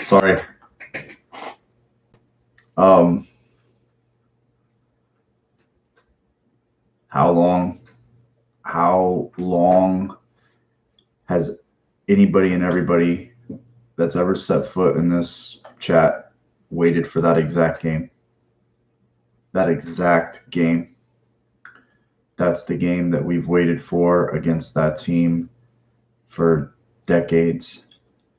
Sorry. Um, how long? How long has anybody and everybody that's ever set foot in this chat waited for that exact game? That exact game. That's the game that we've waited for against that team for decades.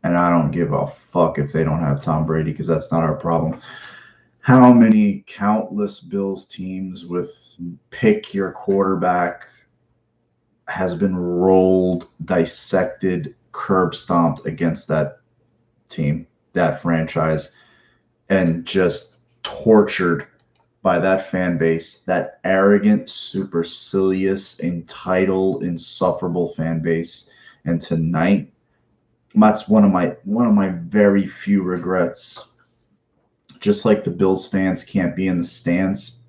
And I don't give a fuck if they don't have Tom Brady because that's not our problem. How many countless Bills teams with pick your quarterback has been rolled, dissected, curb stomped against that team, that franchise, and just tortured by that fan base, that arrogant, supercilious, entitled, insufferable fan base. And tonight, that's one of my very few regrets. Just like the Bills fans can't be in the stands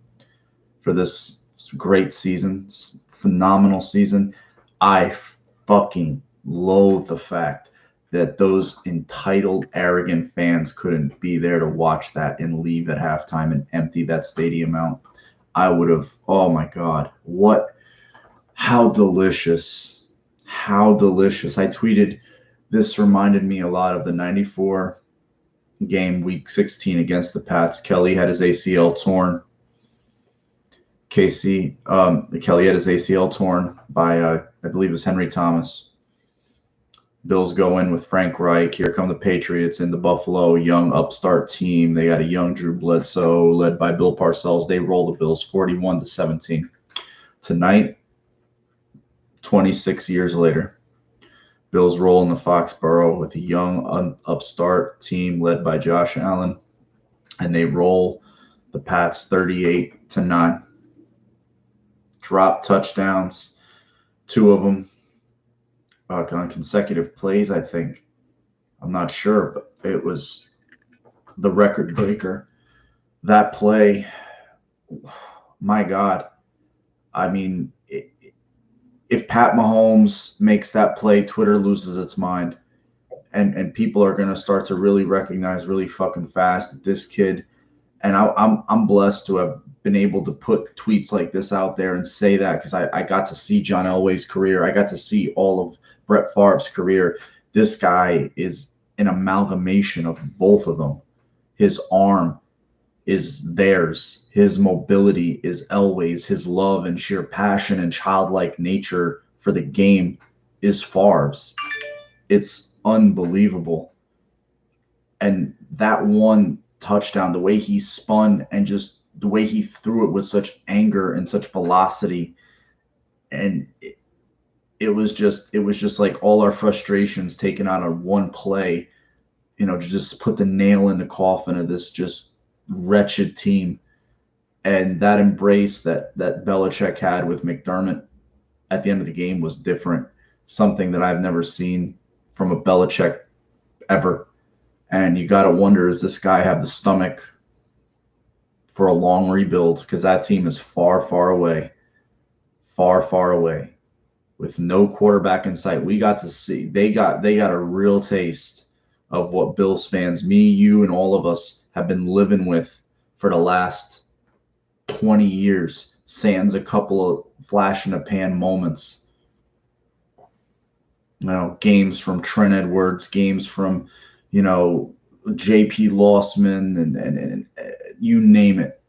for this great season, phenomenal season, I fucking loathe the fact that those entitled, arrogant fans couldn't be there to watch that and leave at halftime and empty that stadium out. I would have, oh my God, how delicious. How delicious. I tweeted, this reminded me a lot of the 94 game, week 16 against the Pats. Kelly had his ACL torn. Kelly had his ACL torn by, I believe it was Henry Thomas. Bills go in with Frank Reich. Here come the Patriots in the Buffalo young upstart team. They got a young Drew Bledsoe led by Bill Parcells. They roll the Bills 41-17. Tonight, 26 years later, Bills roll in the Foxborough with a young upstart team led by Josh Allen, and they roll the Pats 38-9. Drop touchdowns, two of them on consecutive plays, I think. I'm not sure, but it was the record breaker. That play, my God. I mean, if Pat Mahomes makes that play, Twitter loses its mind. And people are going to start to really recognize really fucking fast that this kid, and I'm blessed to have been able to put tweets like this out there and say that because I got to see John Elway's career. I got to see all of Brett Favre's career. This guy is an amalgamation of both of them. His arm is theirs. His mobility is Elway's. His love and sheer passion and childlike nature for the game is Favre's. It's unbelievable. And that one touchdown, the way he spun and just the way he threw it with such anger and such velocity, and it was just like all our frustrations taken out on one play, to just put the nail in the coffin of this just wretched team. And that embrace that Belichick had with McDermott at the end of the game was different, something that I've never seen from a Belichick ever. And you got to wonder, does this guy have the stomach for a long rebuild? Because that team is far, far away, with no quarterback in sight. We got to see, they got a real taste of what Bills fans, me, you, and all of us have been living with for the last 20 years, sans a couple of flash in the pan moments. Games from Trent Edwards, games from, J.P. Lossman, and you name it.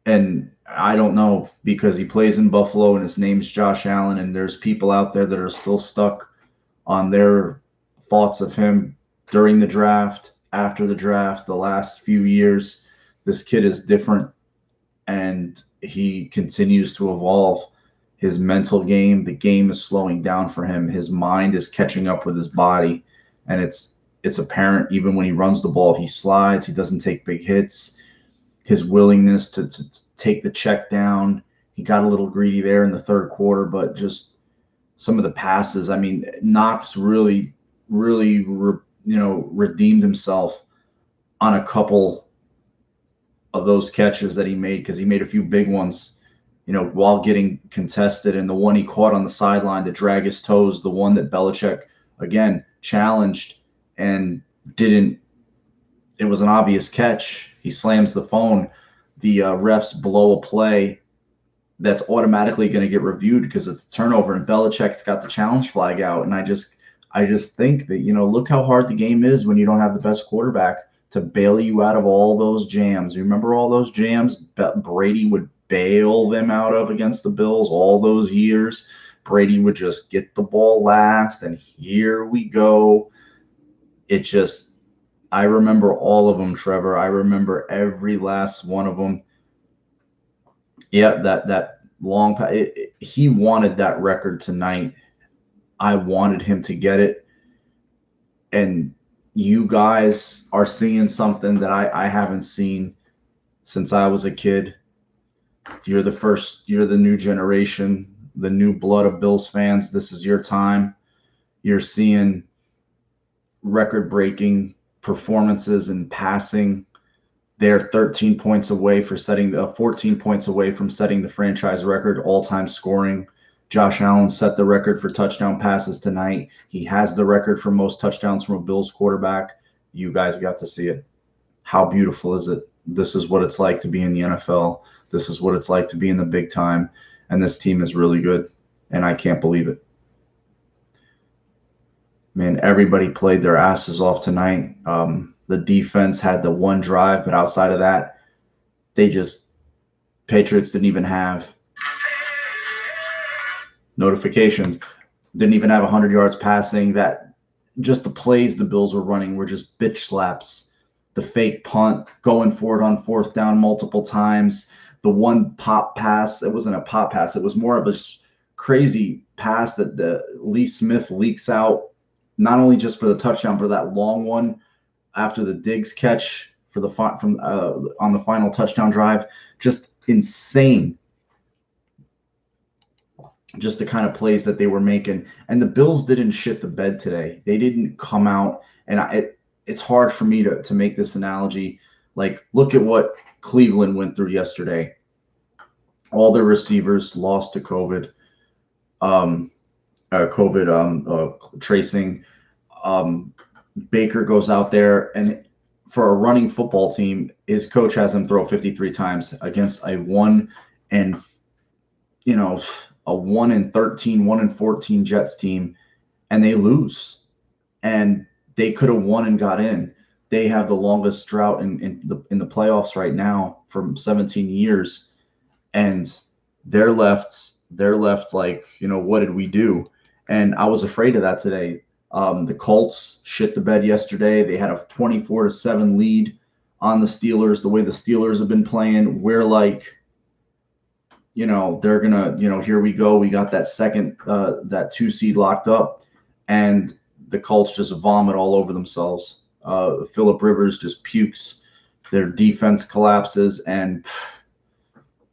And I don't know, because he plays in Buffalo and his name's Josh Allen, and there's people out there that are still stuck on their thoughts of him during the draft, after the draft, the last few years. This kid is different, and he continues to evolve. His mental game, the game is slowing down for him. His mind is catching up with his body, and it's apparent even when he runs the ball. He slides. He doesn't take big hits. His willingness to take the check down. He got a little greedy there in the third quarter, but just some of the passes. I mean, Knox really redeemed himself on a couple of those catches that he made, because he made a few big ones, while getting contested. And the one he caught on the sideline to drag his toes, the one that Belichick, again, challenged and didn't. It was an obvious catch. He slams the phone. The refs blow a play that's automatically going to get reviewed because it's a turnover, and Belichick's got the challenge flag out. And I just think that, look how hard the game is when you don't have the best quarterback to bail you out of all those jams. You remember all those jams Brady would bail them out of against the Bills all those years? Brady would just get the ball last, and here we go. I remember all of them, Trevor. I remember every last one of them. Yeah, that long pass. He wanted that record tonight. I wanted him to get it. And you guys are seeing something that I haven't seen since I was a kid. You're the new generation, the new blood of Bills fans. This is your time. You're seeing record-breaking performances in passing. They're 13 points away for 14 points away from setting the franchise record all-time scoring. Josh Allen set the record for touchdown passes tonight. He has the record for most touchdowns from a Bills quarterback. You guys got to see it. How beautiful is it? This is what it's like to be in the NFL. This is what it's like to be in the big time. And this team is really good. And I can't believe it. Man, everybody played their asses off tonight. The defense had the one drive, but outside of that, Patriots didn't even have notifications, didn't even have 100 yards passing. That just the plays the Bills were running were just bitch slaps. The fake punt, going for it on fourth down multiple times. The one pop pass, it wasn't a pop pass. It was more of a crazy pass that the Lee Smith leaks out, not only just for the touchdown, for that long one after the Diggs catch for the on the final touchdown drive. Just insane. Just the kind of plays that they were making. And the Bills didn't shit the bed today. They didn't come out. And it's hard for me to make this analogy. Like, look at what Cleveland went through yesterday. All their receivers lost to COVID. Tracing. Baker goes out there, and for a running football team, his coach has him throw 53 times against a 1 and 13, 1 and 14 Jets team, and they lose. And they could have won and got in. They have the longest drought in the playoffs right now from 17 years, and they're left like, what did we do? And I was afraid of that today. The Colts shit the bed yesterday. They had a 24-7 lead on the Steelers. The way the Steelers have been playing, we're like, they're gonna, here we go. We got that that 2 seed locked up, and the Colts just vomit all over themselves. Phillip Rivers just pukes. Their defense collapses, and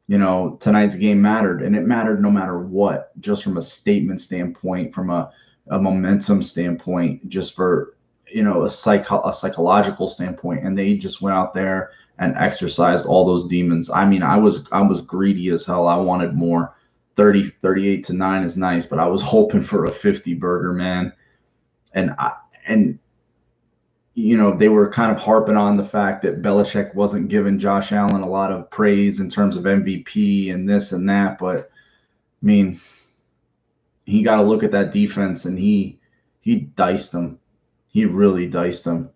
tonight's game mattered, and it mattered no matter what, just from a statement standpoint, from a momentum standpoint, just for a psychological standpoint. And they just went out there and exercised all those demons. I mean, I was greedy as hell. I wanted more. 38-9 is nice, but I was hoping for a 50 burger, man. And they were kind of harping on the fact that Belichick wasn't giving Josh Allen a lot of praise in terms of MVP and this and that. But I mean, he got to look at that defense, and he diced them. He really diced them.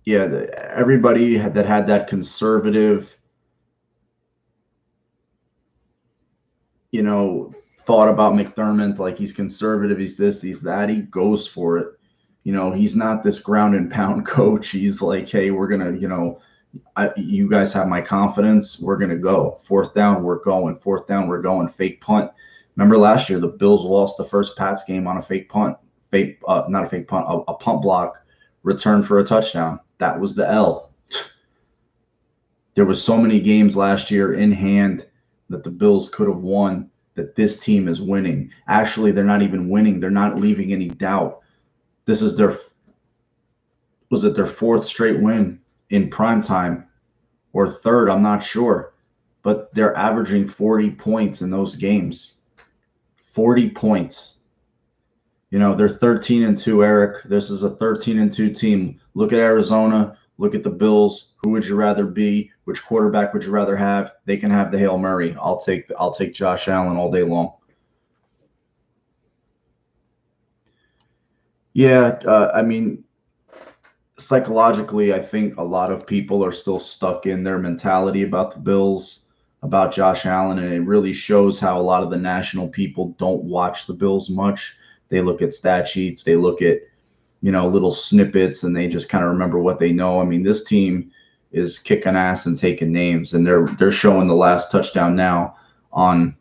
Everybody that had that conservative, thought about McDermott, like he's conservative, he's this, he's that. He goes for it. He's not this ground and pound coach. He's like, hey, we're going to, you guys have my confidence. We're going to go. Fourth down, we're going. Fourth down, we're going. Fake punt. Remember last year, the Bills lost the first Pats game on a fake punt. Not a fake punt, a punt block return for a touchdown. That was the L. There was so many games last year in hand that the Bills could have won, that this team is winning. Actually, they're not even winning. They're not leaving any doubt. This is their 4th straight win in prime time, or 3rd, I'm not sure. But they're averaging 40 points in those games. 40 points. You know, they're 13-2, Eric. This is a 13-2 team. Look at Arizona. Look at the Bills. Who would you rather be? Which quarterback would you rather have? They can have the Hail Mary. I'll take Josh Allen all day long. Yeah, I mean, psychologically, I think a lot of people are still stuck in their mentality about the Bills, about Josh Allen, and it really shows how a lot of the national people don't watch the Bills much. They look at stat sheets, they look at, little snippets, and they just kind of remember what they know. I mean, this team is kicking ass and taking names, and they're showing the last touchdown now on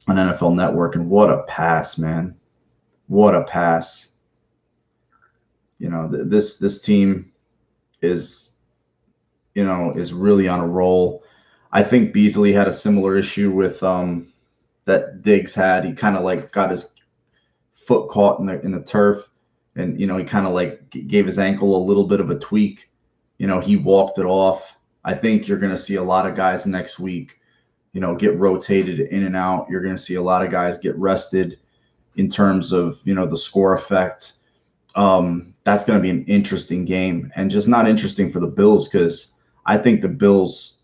NFL Network, and what a pass, man! What a pass! This team is is really on a roll. I think Beasley had a similar issue with that Diggs had. He kind of like got his foot caught in the turf, and he kind of like gave his ankle a little bit of a tweak. He walked it off. I think you're going to see a lot of guys next week, get rotated in and out. You're going to see a lot of guys get rested in terms of the score effect. That's going to be an interesting game, and just not interesting for the Bills, because I think the Bills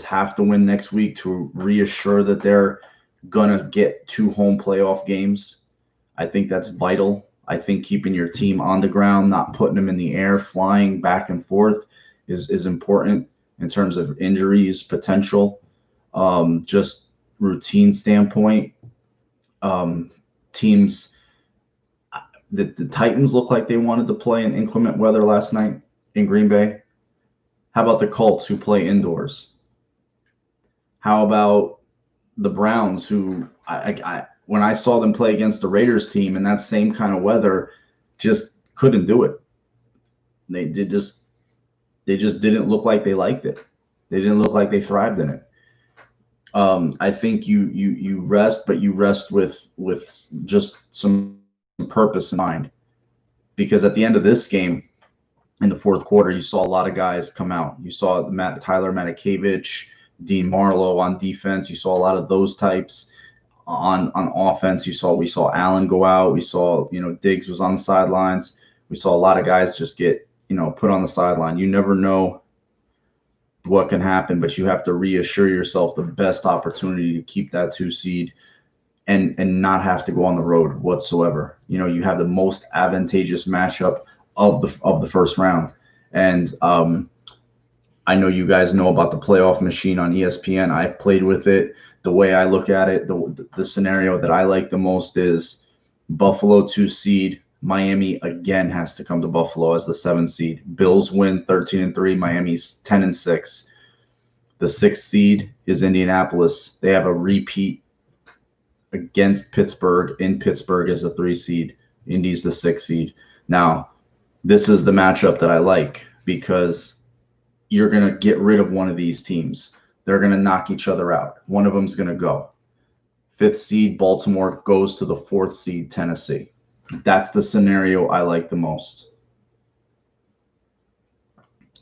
have to win next week to reassure that they're going to get 2 home playoff games. I think that's vital. I think keeping your team on the ground, not putting them in the air, flying back and forth is important in terms of injuries potential. Just routine standpoint, teams. The Titans look like they wanted to play in inclement weather last night in Green Bay. How about the Colts, who play indoors? How about the Browns, who when I saw them play against the Raiders team in that same kind of weather, just couldn't do it. They just didn't look like they liked it. They didn't look like they thrived in it. I think you rest, but you rest with just some purpose in mind, because at the end of this game, in the fourth quarter, you saw a lot of guys come out. You saw Tyler Matakevich, Dean Marlowe on defense. You saw a lot of those types on offense. We saw Allen go out. We saw Diggs was on the sidelines. We saw a lot of guys just get put on the sideline. You never know what can happen, but you have to reassure yourself the best opportunity to keep that 2 seed and not have to go on the road whatsoever. You have the most advantageous matchup of the first round. And I know you guys know about the playoff machine on ESPN. I've played with it. The way I look at it, the scenario that I like the most is Buffalo 2 seed. Miami again has to come to Buffalo as the 7 seed. Bills win 13-3. Miami's 10-6. The 6th seed is Indianapolis. They have a repeat against Pittsburgh in Pittsburgh as a 3 seed. Indy's the 6th seed. Now, this is the matchup that I like, because you're going to get rid of one of these teams. They're going to knock each other out. One of them's going to go. 5th seed Baltimore goes to the 4th seed Tennessee. That's the scenario I like the most.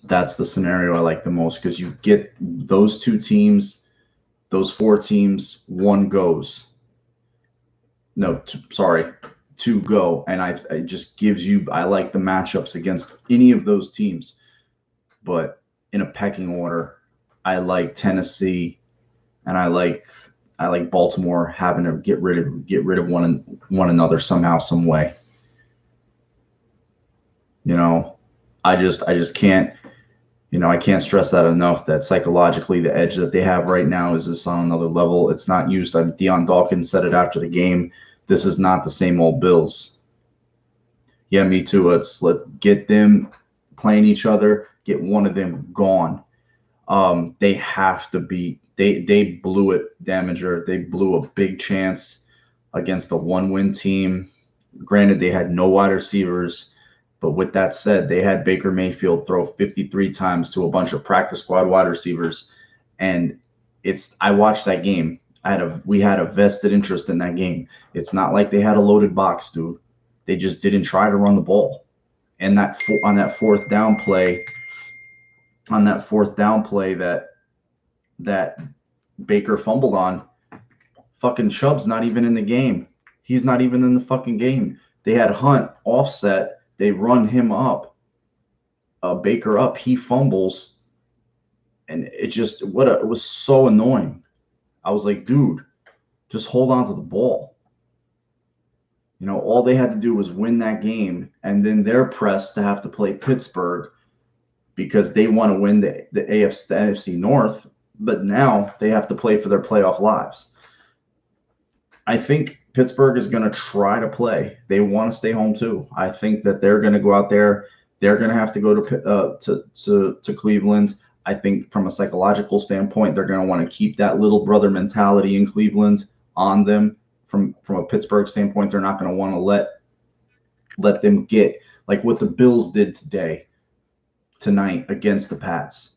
That's the scenario I like the most, because you get those 2 teams, those 4 teams, 1 goes. No, 2 go, and it just gives you. I like the matchups against any of those teams, but in a pecking order, I like Tennessee, and I like Baltimore having to get rid of one another somehow, some way. I just can't. I can't stress that enough, that psychologically the edge that they have right now is just on another level. It's not used. Deion Dawkins said it after the game. This is not the same old Bills. Yeah, me too. Let's get them playing each other. Get one of them gone. They have to beat. They blew it, Damager. They blew a big chance against a 1-win team. Granted, they had no wide receivers. But with that said, they had Baker Mayfield throw 53 times to a bunch of practice squad wide receivers. And I watched that game. We had a vested interest in that game. It's not like they had a loaded box, dude. They just didn't try to run the ball. And on that fourth down play that Baker fumbled on, Fucking Chubb's not even in the game. He's not even in the fucking game. They had Hunt offset. They run him up, Baker up. He fumbles, and it was so annoying. I was like, dude, just hold on to the ball. You know, all they had to do was win that game, and then they're pressed to have to play Pittsburgh because they want to win the NFC North, but now they have to play for their playoff lives. I think Pittsburgh is going to try to play. They want to stay home too. I think that they're going to go out there. They're going to have to go to Cleveland. I think from a psychological standpoint, they're going to want to keep that little brother mentality in Cleveland on them. From a Pittsburgh standpoint, they're not going to want to let them get like what the Bills did tonight against the Pats.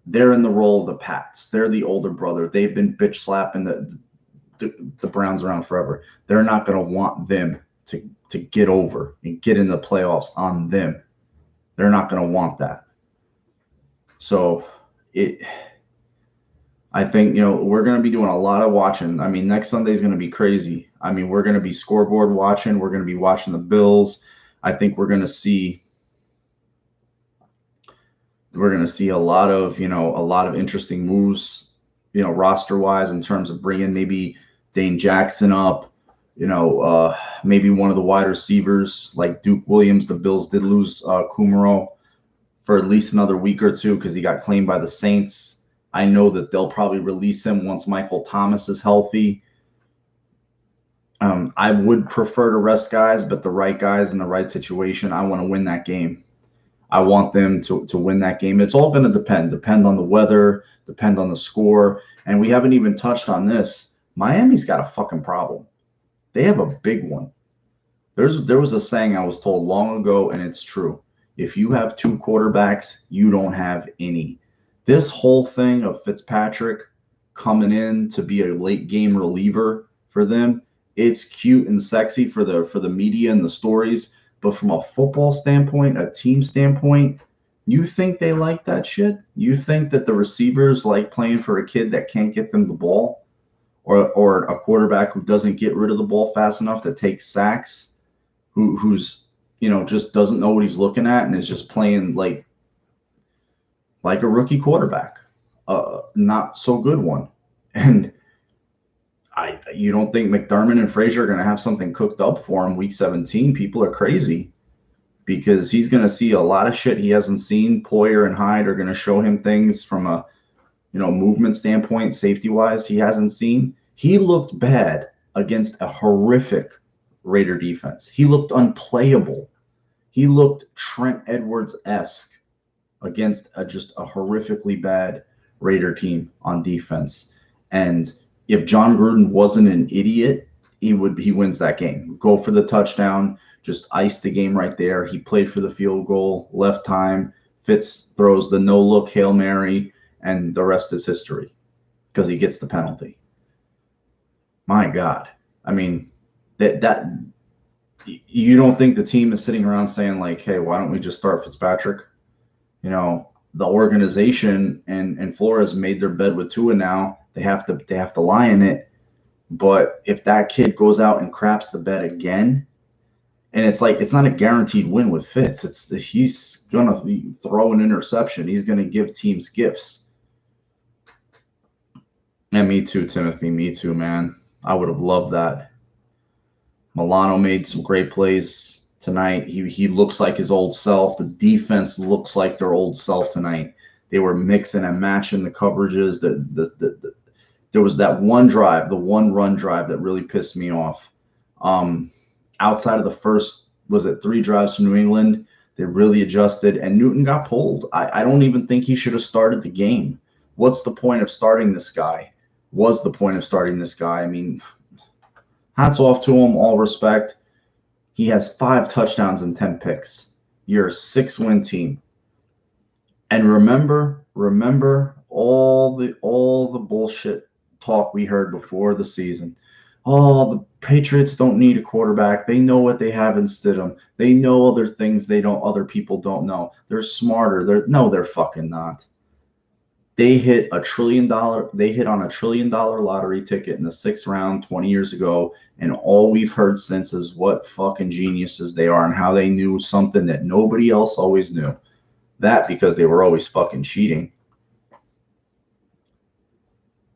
They're in the role of the Pats. They're the older brother. They've been bitch slapping the Browns around forever. They're not going to want them to get over and get in the playoffs on them. They're not going to want that. So I think, we're going to be doing a lot of watching. I mean, next Sunday is going to be crazy. I mean, we're going to be scoreboard watching. We're going to be watching the Bills. I think we're going to see a lot of interesting moves, roster wise in terms of bringing maybe Dane Jackson up, maybe one of the wide receivers like Duke Williams. The Bills did lose Kumaro for at least another week or two because he got claimed by the Saints. I know that they'll probably release him once Michael Thomas is healthy. I would prefer to rest guys, but the right guys in the right situation, I want to win that game. I want them to win that game. It's all going to depend on the weather, depend on the score. And we haven't even touched on this. Miami's got a fucking problem. They have a big one. There was a saying I was told long ago, and it's true. If you have two quarterbacks, you don't have any. This whole thing of Fitzpatrick coming in to be a late game reliever for them, it's cute and sexy for the media and the stories. But from a football standpoint, a team standpoint, you think they like that shit? You think that the receivers like playing for a kid that can't get them the ball, or a quarterback who doesn't get rid of the ball fast enough to take sacks, who's just doesn't know what he's looking at and is just playing like a rookie quarterback, not so good one. And you don't think McDermott and Frazier are going to have something cooked up for him week 17? People are crazy because he's going to see a lot of shit he hasn't seen. Poyer and Hyde are going to show him things from a movement standpoint, safety wise, he hasn't seen. He looked bad against a horrific Raider defense. He looked unplayable. He looked Trent Edwards-esque against just a horrifically bad Raider team on defense. And if John Gruden wasn't an idiot, he wins that game. Go for the touchdown, just ice the game right there. He played for the field goal, left time. Fitz throws the no-look Hail Mary, and the rest is history because he gets the penalty. My God. I mean, that you don't think the team is sitting around saying like, hey, why don't we just start Fitzpatrick? The organization and Flores made their bed with Tua now. They have to lie in it. But if that kid goes out and craps the bed again, and it's not a guaranteed win with Fitz. He's gonna throw an interception. He's gonna give teams gifts. And me too, Timothy. Me too, man. I would have loved that. Milano made some great plays tonight. He looks like his old self. The defense looks like their old self tonight. They were mixing and matching the coverages. There was that one drive, the one run drive that really pissed me off. Outside of the first, was it 3 drives from New England, they really adjusted, and Newton got pulled. I don't even think he should have started the game. What's the point of starting this guy? Was the point of starting this guy? I mean, hats off to him, all respect. He has 5 touchdowns and 10 picks. You're a 6-win team. And remember all the bullshit talk we heard before the season. Oh, the Patriots don't need a quarterback. They know what they have in Stidham. They know other things other people don't know. They're smarter. They're fucking not. They hit $1 trillion. They hit on $1 trillion lottery ticket in the 6th round 20 years ago, and all we've heard since is what fucking geniuses they are and how they knew something that nobody else always knew. That because they were always fucking cheating.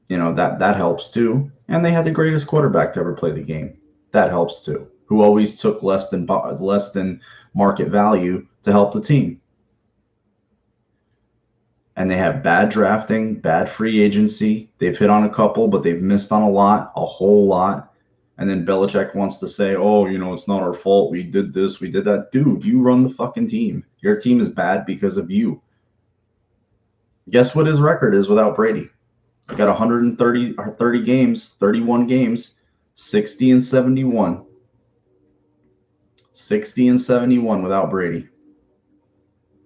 That helps too. And they had the greatest quarterback to ever play the game. That helps too. Who always took less than market value to help the team. And they have bad drafting, bad free agency. They've hit on a couple, but they've missed on a whole lot. And then Belichick wants to say, oh, it's not our fault. We did this, we did that. Dude, you run the fucking team. Your team is bad because of you. Guess what his record is without Brady? I got 31 games, 60 and 71. 60 and 71 without Brady.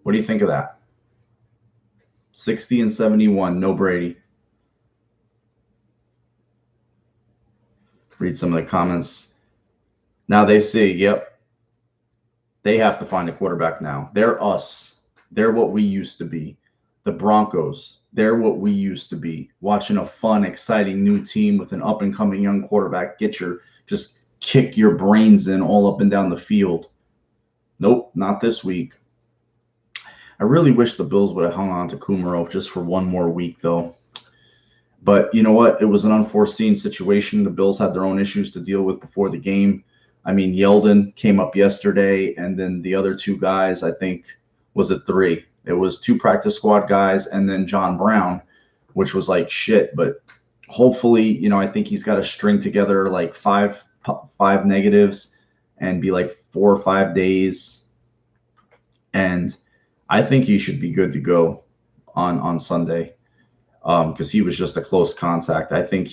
What do you think of that? 60 and 71, no Brady. Read some of the comments. Now they see, yep, they have to find a quarterback now. They're us. They're what we used to be. The Broncos, they're what we used to be. Watching a fun, exciting new team with an up-and-coming young quarterback just kick your brains in all up and down the field. Nope, not this week. I really wish the Bills would have hung on to Kumaro just for one more week, though. But you know what? It was an unforeseen situation. The Bills had their own issues to deal with before the game. I mean, Yeldon came up yesterday, and then the other two guys, I think, was it 3? It was 2 practice squad guys and then John Brown, which was like shit. But hopefully, I think he's got to string together like five negatives and be like 4 or 5 days. And I think he should be good to go on Sunday because he was just a close contact. I think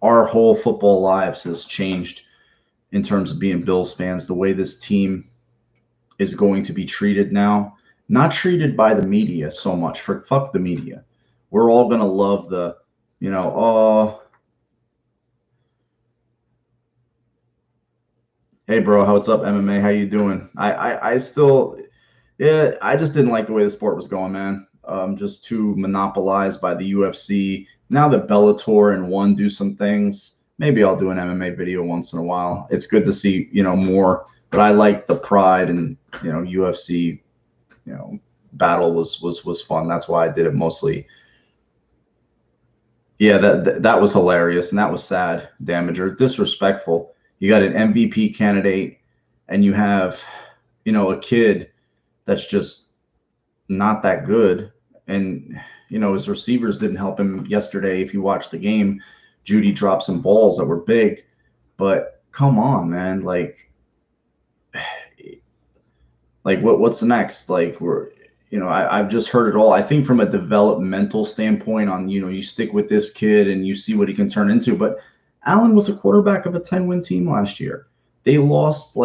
our whole football lives has changed in terms of being Bills fans, the way this team is going to be treated now. Not treated by the media so much. Fuck the media. We're all going to love the, hey, bro, what's up, MMA? How you doing? I still, yeah, I just didn't like the way the sport was going, man. Just too monopolized by the UFC. Now that Bellator and ONE do some things, maybe I'll do an MMA video once in a while. It's good to see, more. But I like the pride and, UFC, battle was fun. That's why I did it mostly. Yeah, that was hilarious, and that was sad, Damager. Disrespectful. You got an MVP candidate, and you have, a kid that's just not that good. And, his receivers didn't help him yesterday. If you watch the game, Judy dropped some balls that were big. But come on, man. What's next? I've just heard it all. I think from a developmental standpoint on, you stick with this kid and you see what he can turn into. But Allen was a quarterback of a 10-win team last year. They lost,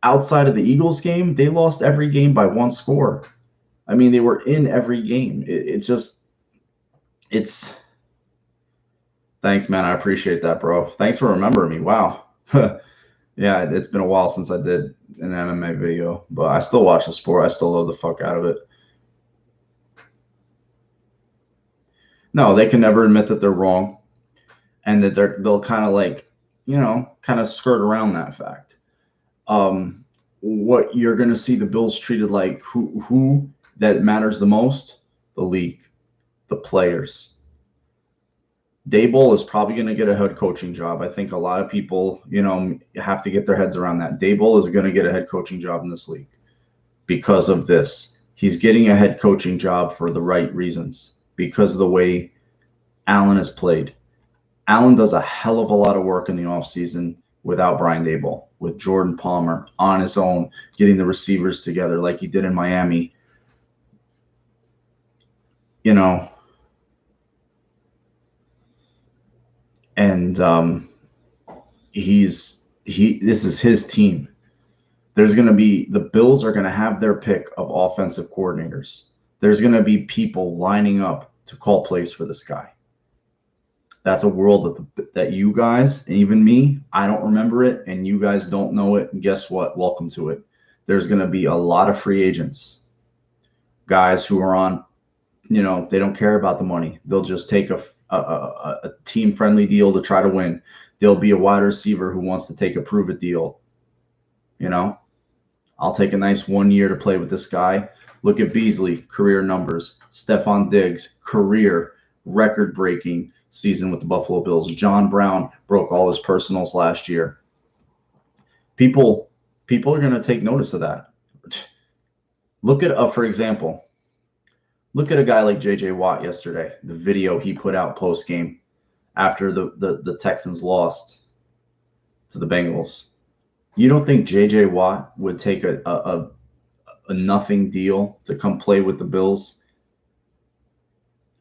outside of the Eagles game, they lost every game by 1 score. I mean, they were in every game. It's thanks, man. I appreciate that, bro. Thanks for remembering me. Wow. Yeah, it's been a while since I did an MMA video, but I still watch the sport. I still love the fuck out of it. No, they can never admit that they're wrong, and that they'll kind of skirt around that fact. What you're going to see the Bills treated like who that matters the most? The league, the players. Daboll is probably going to get a head coaching job. I think a lot of people, have to get their heads around that. Daboll is going to get a head coaching job in this league because of this. He's getting a head coaching job for the right reasons because of the way Allen has played. Allen does a hell of a lot of work in the offseason without Brian Daboll, with Jordan Palmer on his own, getting the receivers together like he did in Miami. And this is his team. The Bills are going to have their pick of offensive coordinators. There's going to be people lining up to call plays for this guy. That's a world that you guys, and even me, I don't remember it, and you guys don't know it. And guess what? Welcome to it. There's going to be a lot of free agents. guys who are on, they don't care about the money. They'll just take a team-friendly deal to try to win. There'll be a wide receiver who wants to take a prove-it deal. I'll take a nice 1 year to play with this guy. Look at Beasley, career numbers. Stephon Diggs, career record-breaking season with the Buffalo Bills. John Brown broke all his personals last year. People are going to take notice of that. Look at, for example, look at a guy like J.J. Watt yesterday, the video he put out post-game after the Texans lost to the Bengals. You don't think J.J. Watt would take a nothing deal to come play with the Bills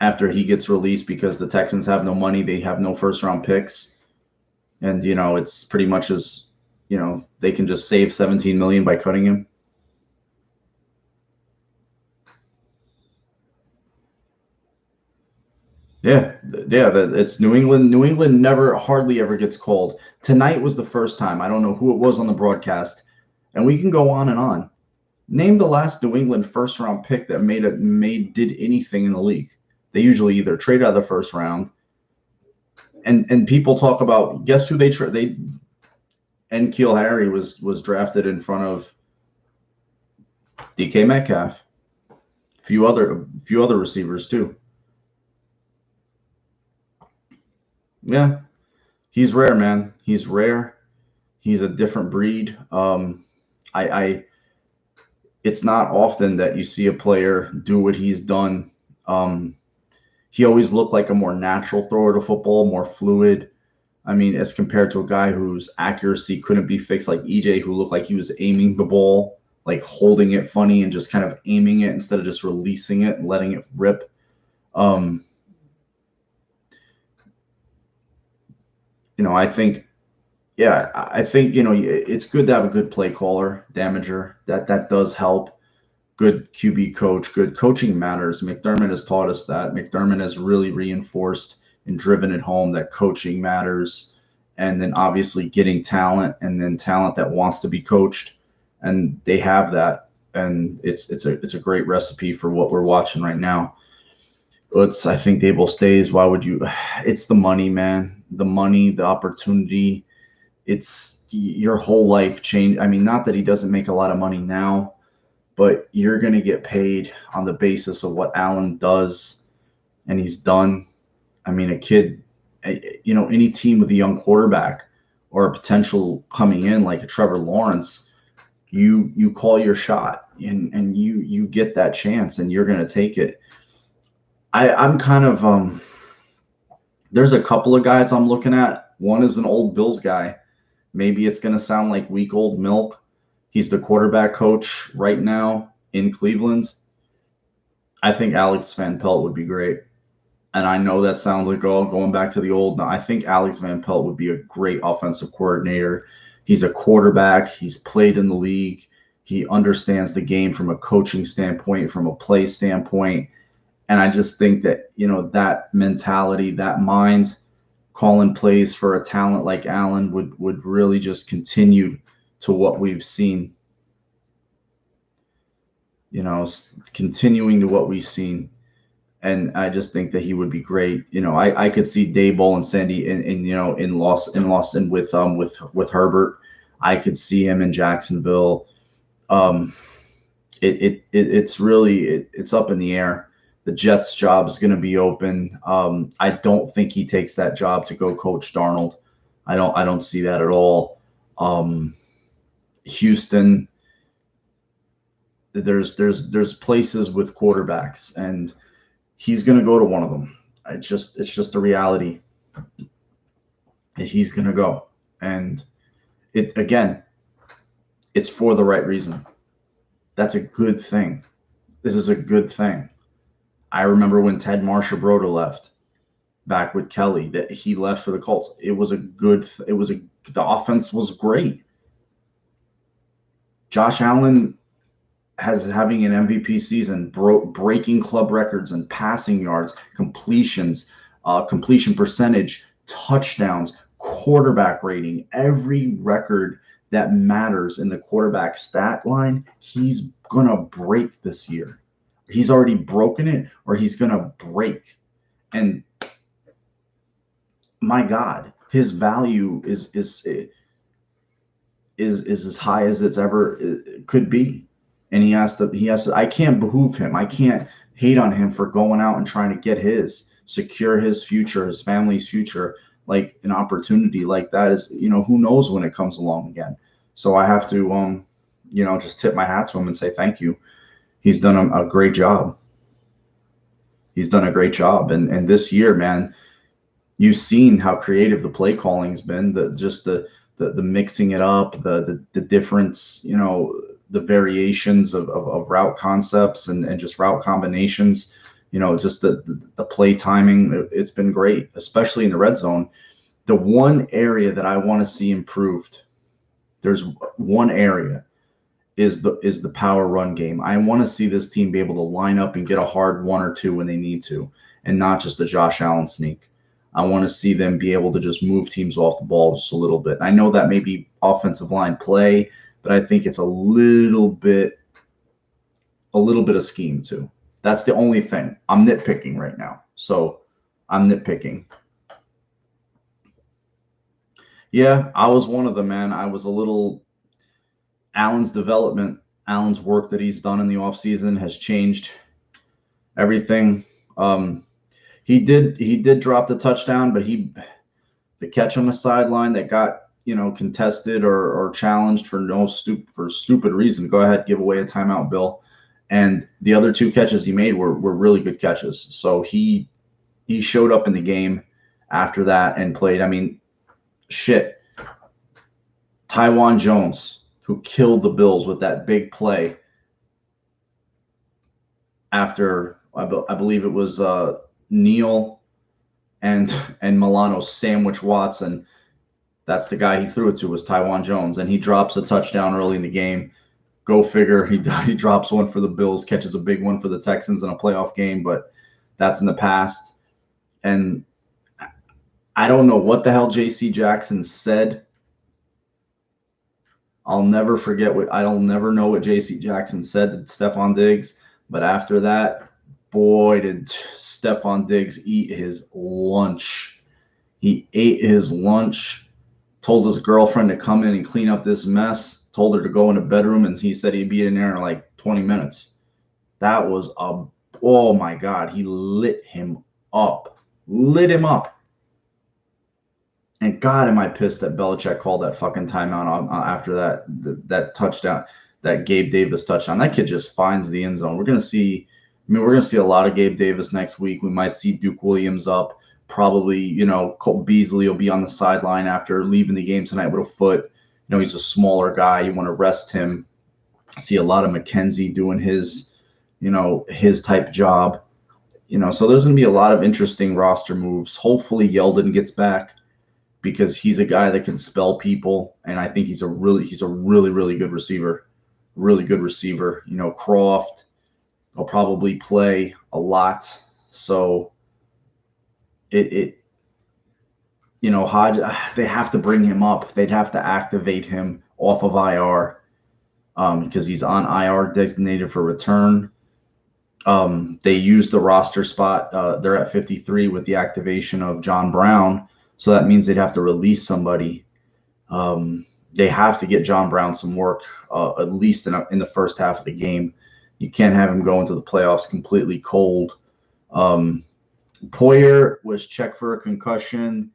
after he gets released because the Texans have no money, they have no first-round picks, and, it's pretty much as, they can just save $17 million by cutting him? Yeah, it's New England. New England hardly ever gets called. Tonight was the first time. I don't know who it was on the broadcast, and we can go on and on. Name the last New England first-round pick that did anything in the league. They usually either trade out of the first round, and people talk about, guess who they N'Keal Harry was drafted in front of DK Metcalf, a few other receivers too. Yeah, he's rare, man. He's rare. He's a different breed. It's not often that you see a player do what he's done. He always looked like a more natural thrower to football, more fluid. I mean, as compared to a guy whose accuracy couldn't be fixed, like EJ, who looked like he was aiming the ball, like holding it funny and just kind of aiming it instead of just releasing it and letting it rip. I think, it's good to have a good play caller, damager. That does help. Good QB coach, good coaching matters. McDermott has taught us that. McDermott has really reinforced and driven it home that coaching matters. And then obviously getting talent, and then talent that wants to be coached. And they have that. And it's a great recipe for what we're watching right now. I think Dable stays. Why would you? It's the money, man. The money, the opportunity. It's your whole life change. I mean, not that he doesn't make a lot of money now, but you're going to get paid on the basis of what Allen does, and he's done. I mean, a kid, any team with a young quarterback or a potential coming in like a Trevor Lawrence, you call your shot, and you get that chance, and you're going to take it. I'm kind of there's a couple of guys I'm looking at. One is an old Bills guy. Maybe it's going to sound like weak old milk. He's the quarterback coach right now in Cleveland. I think Alex Van Pelt would be great. And I know that sounds like, going back to the old. No, I think Alex Van Pelt would be a great offensive coordinator. He's a quarterback. He's played in the league. He understands the game from a coaching standpoint, from a play standpoint. And I just think that, that mentality, that mind, calling plays for a talent like Allen would really just continue to what we've seen. Continuing to what we've seen. And I just think that he would be great. I could see Daboll and Sandy in Lawson with Herbert. I could see him in Jacksonville. It's really up in the air. The Jets' job is going to be open. I don't think he takes that job to go coach Darnold. I don't see that at all. Houston, there's places with quarterbacks, and he's going to go to one of them. It's just a reality. He's going to go, and it's for the right reason. That's a good thing. This is a good thing. I remember when Ted Marshall-Broda left back with Kelly, that he left for the Colts. The offense was great. Josh Allen having an MVP season, breaking club records and passing yards, completions, completion percentage, touchdowns, quarterback rating, every record that matters in the quarterback stat line, he's going to break this year. He's already broken it, or he's gonna break. And my God, his value is as high as it's ever could be. And he has to. I can't behoove him. I can't hate on him for going out and trying to get secure his future, his family's future. Like an opportunity like that is, who knows when it comes along again. So I have to, just tip my hat to him and say thank you. He's done a great job. He's done a great job. And this year, man, you've seen how creative the play calling's been. The mixing it up, the difference, the variations of route concepts and just route combinations. Just the play timing. It's been great, especially in the red zone. The one area that I want to see improved, there's one area, is the power run game. I want to see this team be able to line up and get a hard one or two when they need to, and not just a Josh Allen sneak. I want to see them be able to just move teams off the ball just a little bit. I know that may be offensive line play, but I think it's a little bit of scheme too. That's the only thing. I'm nitpicking right now. So I'm nitpicking. Yeah, I was one of them, man. I was a little Allen's development, Allen's work that he's done in the offseason has changed everything. He did drop the touchdown, but the catch on the sideline that got contested or challenged for stupid reason. Go ahead, give away a timeout, Bill. And the other two catches he made were really good catches. So he showed up in the game after that and played. I mean, shit. Tywan Jones, who killed the Bills with that big play after I believe it was Neal and Milano sandwich Watson. That's the guy he threw it to, was Tywan Jones, and he drops a touchdown early in the game. Go figure. He drops one for the Bills, catches a big one for the Texans in a playoff game, but that's in the past. And I don't know what the hell J.C. Jackson said. I'll never know what J.C. Jackson said to Stephon Diggs, but after that, boy, did Stephon Diggs eat his lunch. He ate his lunch, told his girlfriend to come in and clean up this mess, told her to go in the bedroom, and he said he'd be in there in like 20 minutes. That was oh my God, he lit him up. And God, am I pissed that Belichick called that fucking timeout after that touchdown, that Gabe Davis touchdown. That kid just finds the end zone. We're gonna see a lot of Gabe Davis next week. We might see Duke Williams up. Probably, Colt Beasley will be on the sideline after leaving the game tonight with a foot. He's a smaller guy. You want to rest him. See a lot of McKenzie doing his type job. So there's going to be a lot of interesting roster moves. Hopefully Yeldon gets back, because he's a guy that can spell people, and I think he's a really good receiver. Really good receiver. Croft will probably play a lot. So Hodge, they have to bring him up. They'd have to activate him off of IR because he's on IR designated for return. They used the roster spot. They're at 53 with the activation of John Brown. So that means they'd have to release somebody. They have to get John Brown some work, at least in the first half of the game. You can't have him go into the playoffs completely cold. Poyer was checked for a concussion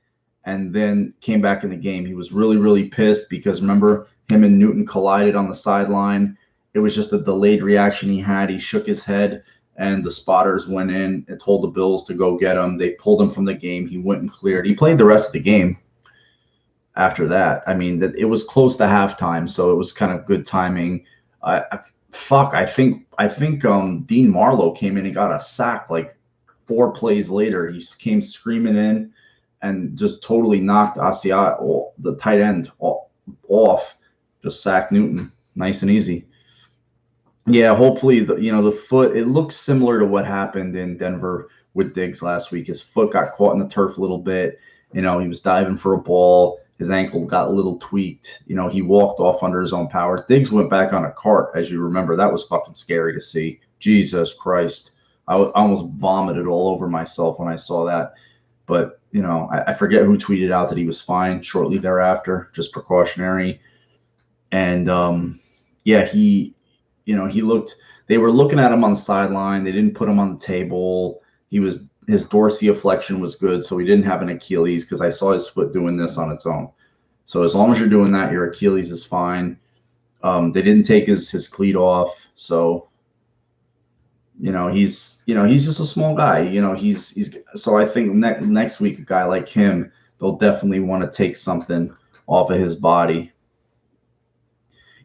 and then came back in the game. He was really, really pissed because, remember, him and Newton collided on the sideline. It was just a delayed reaction he had. He shook his head, and the spotters went in and told the Bills to go get him. They pulled him from the game. He went and cleared. He played the rest of the game after that. I mean, it was close to halftime, so it was kind of good timing. I think Dean Marlowe came in and got a sack like 4 plays later. He came screaming in and just totally knocked Asiat, the tight end, off. Just sacked Newton, nice and easy. Yeah, hopefully the foot. It looks similar to what happened in Denver with Diggs last week. His foot got caught in the turf a little bit. He was diving for a ball. His ankle got a little tweaked. He walked off under his own power. Diggs went back on a cart, as you remember. That was fucking scary to see. Jesus Christ. I almost vomited all over myself when I saw that. But, I forget who tweeted out that he was fine shortly thereafter, just precautionary. And, yeah, he looked, they were looking at him on the sideline. They didn't put him on the table. His dorsiflexion was good, so he didn't have an Achilles because I saw his foot doing this on its own. So as long as you're doing that, your Achilles is fine. They didn't take his cleat off, so he's just a small guy. He's so I think next week a guy like him, they'll definitely want to take something off of his body.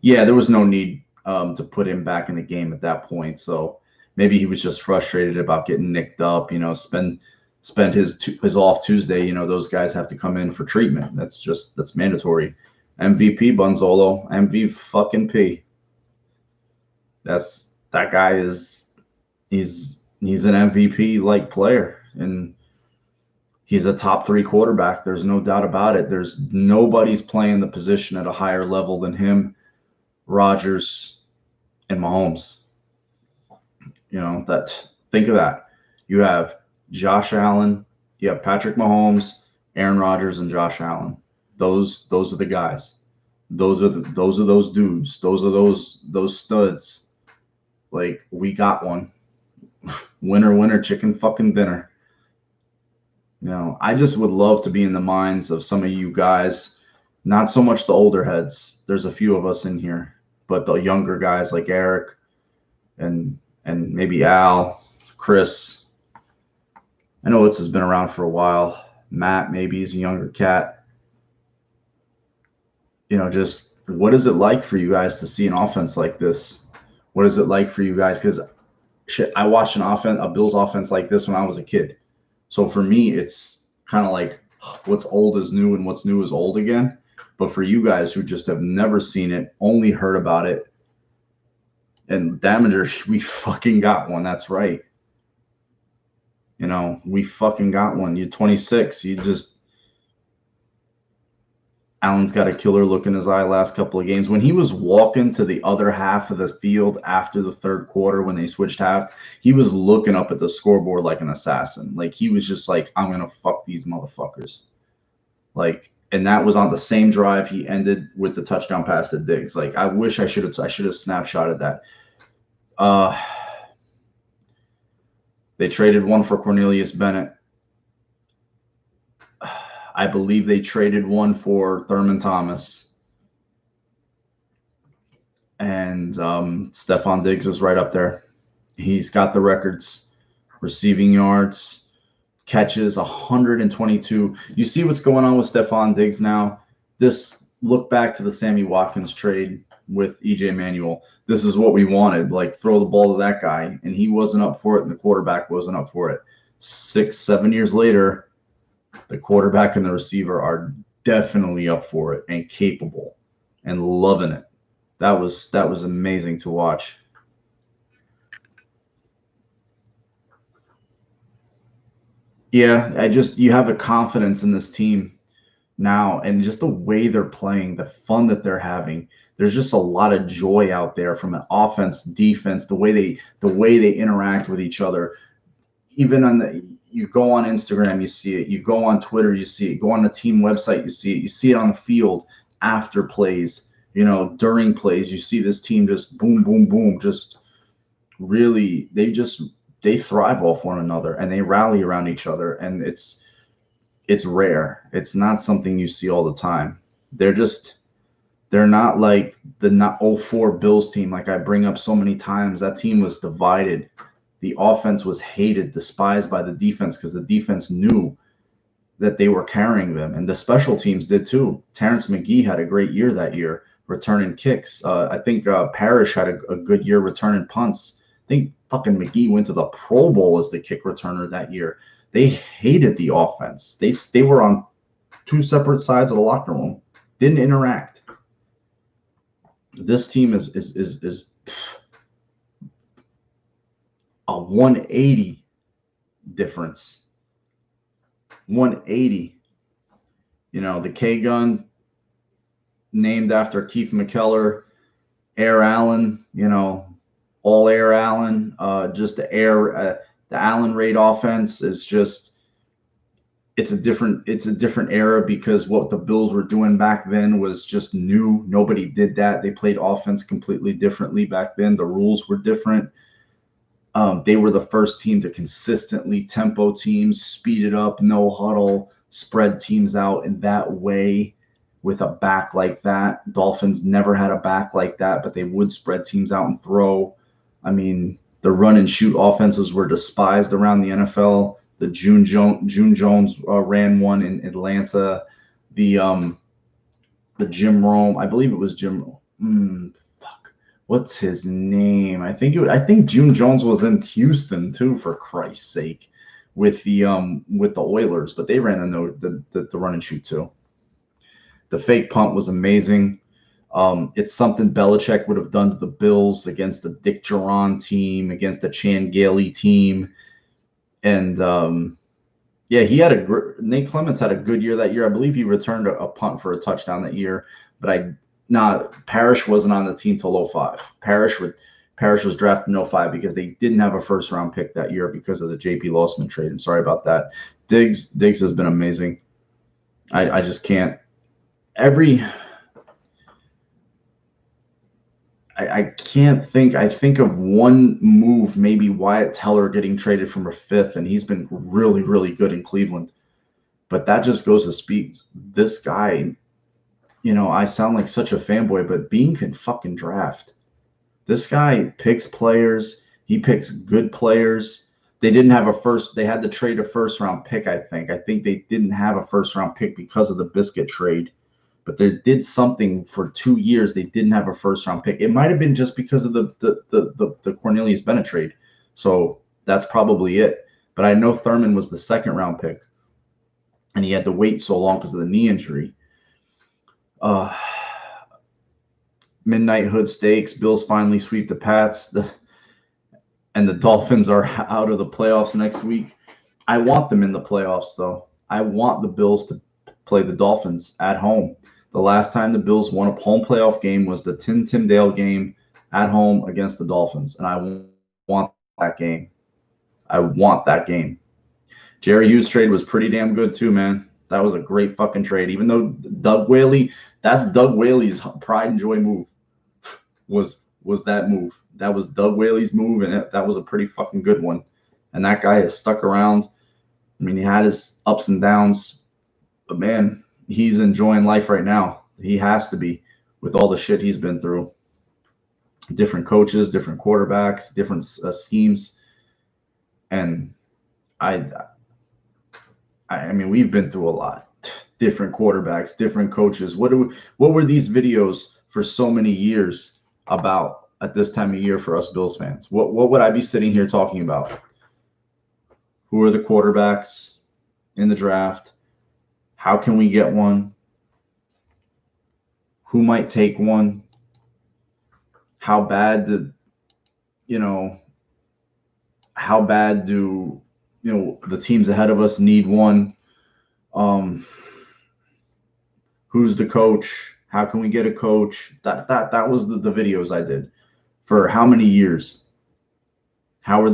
Yeah, there was no need to put him back in the game at that point. So maybe he was just frustrated about getting nicked up. Spend his off Tuesday. Those guys have to come in for treatment. That's mandatory. MVP Bunzolo, MVP fucking P. That guy is he's an MVP like player, and he's a top 3 quarterback. There's no doubt about it. There's nobody's playing the position at a higher level than him, Rodgers, and Mahomes. Think of that. You have Josh Allen, you have Patrick Mahomes, Aaron Rodgers, and Josh Allen. Those are the guys. Those are those dudes. Those are those studs. Like, we got one. Winner, chicken fucking dinner. I just would love to be in the minds of some of you guys, not so much the older heads. There's a few of us in here, but the younger guys like Eric and maybe Al, Chris. I know Litz has been around for a while. Matt, maybe he's a younger cat. Just what is it like for you guys to see an offense like this? What is it like for you guys? Because I watched a Bills offense like this when I was a kid. So for me, it's kind of like what's old is new and what's new is old again. But for you guys who just have never seen it, only heard about it, and Damager, we fucking got one. That's right. We fucking got one. You're 26. Allen's got a killer look in his eye last couple of games. When he was walking to the other half of the field after the third quarter when they switched half, he was looking up at the scoreboard like an assassin. Like, he was just like, I'm going to fuck these motherfuckers. Like, and that was on the same drive he ended with the touchdown pass to Diggs. Like, I wish I should have snapshotted that. They traded one for Cornelius Bennett. I believe they traded one for Thurman Thomas. And Stephon Diggs is right up there. He's got the records. Receiving yards, catches, 122. You see what's going on with Stephon Diggs now? Look back to the Sammy Watkins trade with EJ Manuel. This is what we wanted. Like, throw the ball to that guy. And he wasn't up for it, and the quarterback wasn't up for it. 6-7 years later, the quarterback and the receiver are definitely up for it and capable and loving it. That was amazing to watch. Yeah, you have a confidence in this team now, and just the way they're playing, the fun that they're having. There's just a lot of joy out there from an offense, defense, the way they interact with each other. Even you go on Instagram, you see it. You go on Twitter, you see it. Go on the team website, you see it. You see it on the field after plays, during plays. You see this team just boom, boom, boom, just really, they thrive off one another and they rally around each other. And it's rare. It's not something you see all the time. They're not like the 04 Bills team, like I bring up so many times. That team was divided. The offense was hated, despised by the defense because the defense knew that they were carrying them. And the special teams did too. Terrence McGee had a great year that year, returning kicks. I think Parrish had a good year returning punts. I think fucking McGee went to the Pro Bowl as the kick returner that year. They hated the offense. They were on 2 separate sides of the locker room. Didn't interact. This team is a 180 difference. 180. The K-Gun, named after Keith McKellar, Air Allen, all air Allen. Just the Allen Raid offense is just it's a different era because what the Bills were doing back then was just new. Nobody did that. They played offense completely differently back then. The rules were different. They were the first team to consistently tempo teams, speed it up, no huddle, spread teams out in that way with a back like that. Dolphins never had a back like that, but they would spread teams out and throw. I mean, the run and shoot offenses were despised around the NFL. The June Jones ran one in Atlanta. The Jim Rome, I believe it was Jim. What's his name? I think June Jones was in Houston too, for Christ's sake, with the Oilers, but they ran the run and shoot too. The fake punt was amazing. It's something Belichick would have done to the Bills against the Dick Duran team, against the Chan Gailey team. And yeah, Nate Clements had a good year that year. I believe he returned a punt for a touchdown that year. But Parrish wasn't on the team till 2005. Parrish was drafted in 2005 because they didn't have a first round pick that year because of the JP Losman trade. I'm sorry about that. Diggs has been amazing. I just can't. I can't think. I think of one move, maybe Wyatt Teller getting traded from a fifth, and he's been really, really good in Cleveland. But that just goes to speak. This guy, I sound like such a fanboy, but Bean can fucking draft. This guy picks players. He picks good players. They didn't have they had to trade a first round pick, I think. I think they didn't have a first round pick because of the Biscuit trade. But they did something for 2 years. They didn't have a first round pick. It might have been just because of the Cornelius Bennett trade. So that's probably it. But I know Thurman was the second round pick, and he had to wait so long because of the knee injury. Midnight Hood Stakes. Bills finally sweep the Pats, and the Dolphins are out of the playoffs next week. I want them in the playoffs, though. I want the Bills to play the Dolphins at home. The last time the Bills won a home playoff game was the Tim Dale game at home against the Dolphins, and I want that game. I want that game. Jerry Hughes trade was pretty damn good too, man. That was a great fucking trade. Even though Doug Whaley, that's Doug Whaley's pride and joy move, was that move. That was Doug Whaley's move, and that was a pretty fucking good one. And that guy has stuck around. I mean, he had his ups and downs, but man, he's enjoying life right now. He has to be, with all the shit he's been through. Different coaches, different quarterbacks, different schemes. And I mean, we've been through a lot. Different quarterbacks, different coaches. What were these videos for so many years about at this time of year for us Bills fans? What would I be sitting here talking about? Who are the quarterbacks in the draft? How can we get one? Who might take one? How bad do the teams ahead of us need one? Who's the coach? How can we get a coach? That was the videos I did for how many years? Those are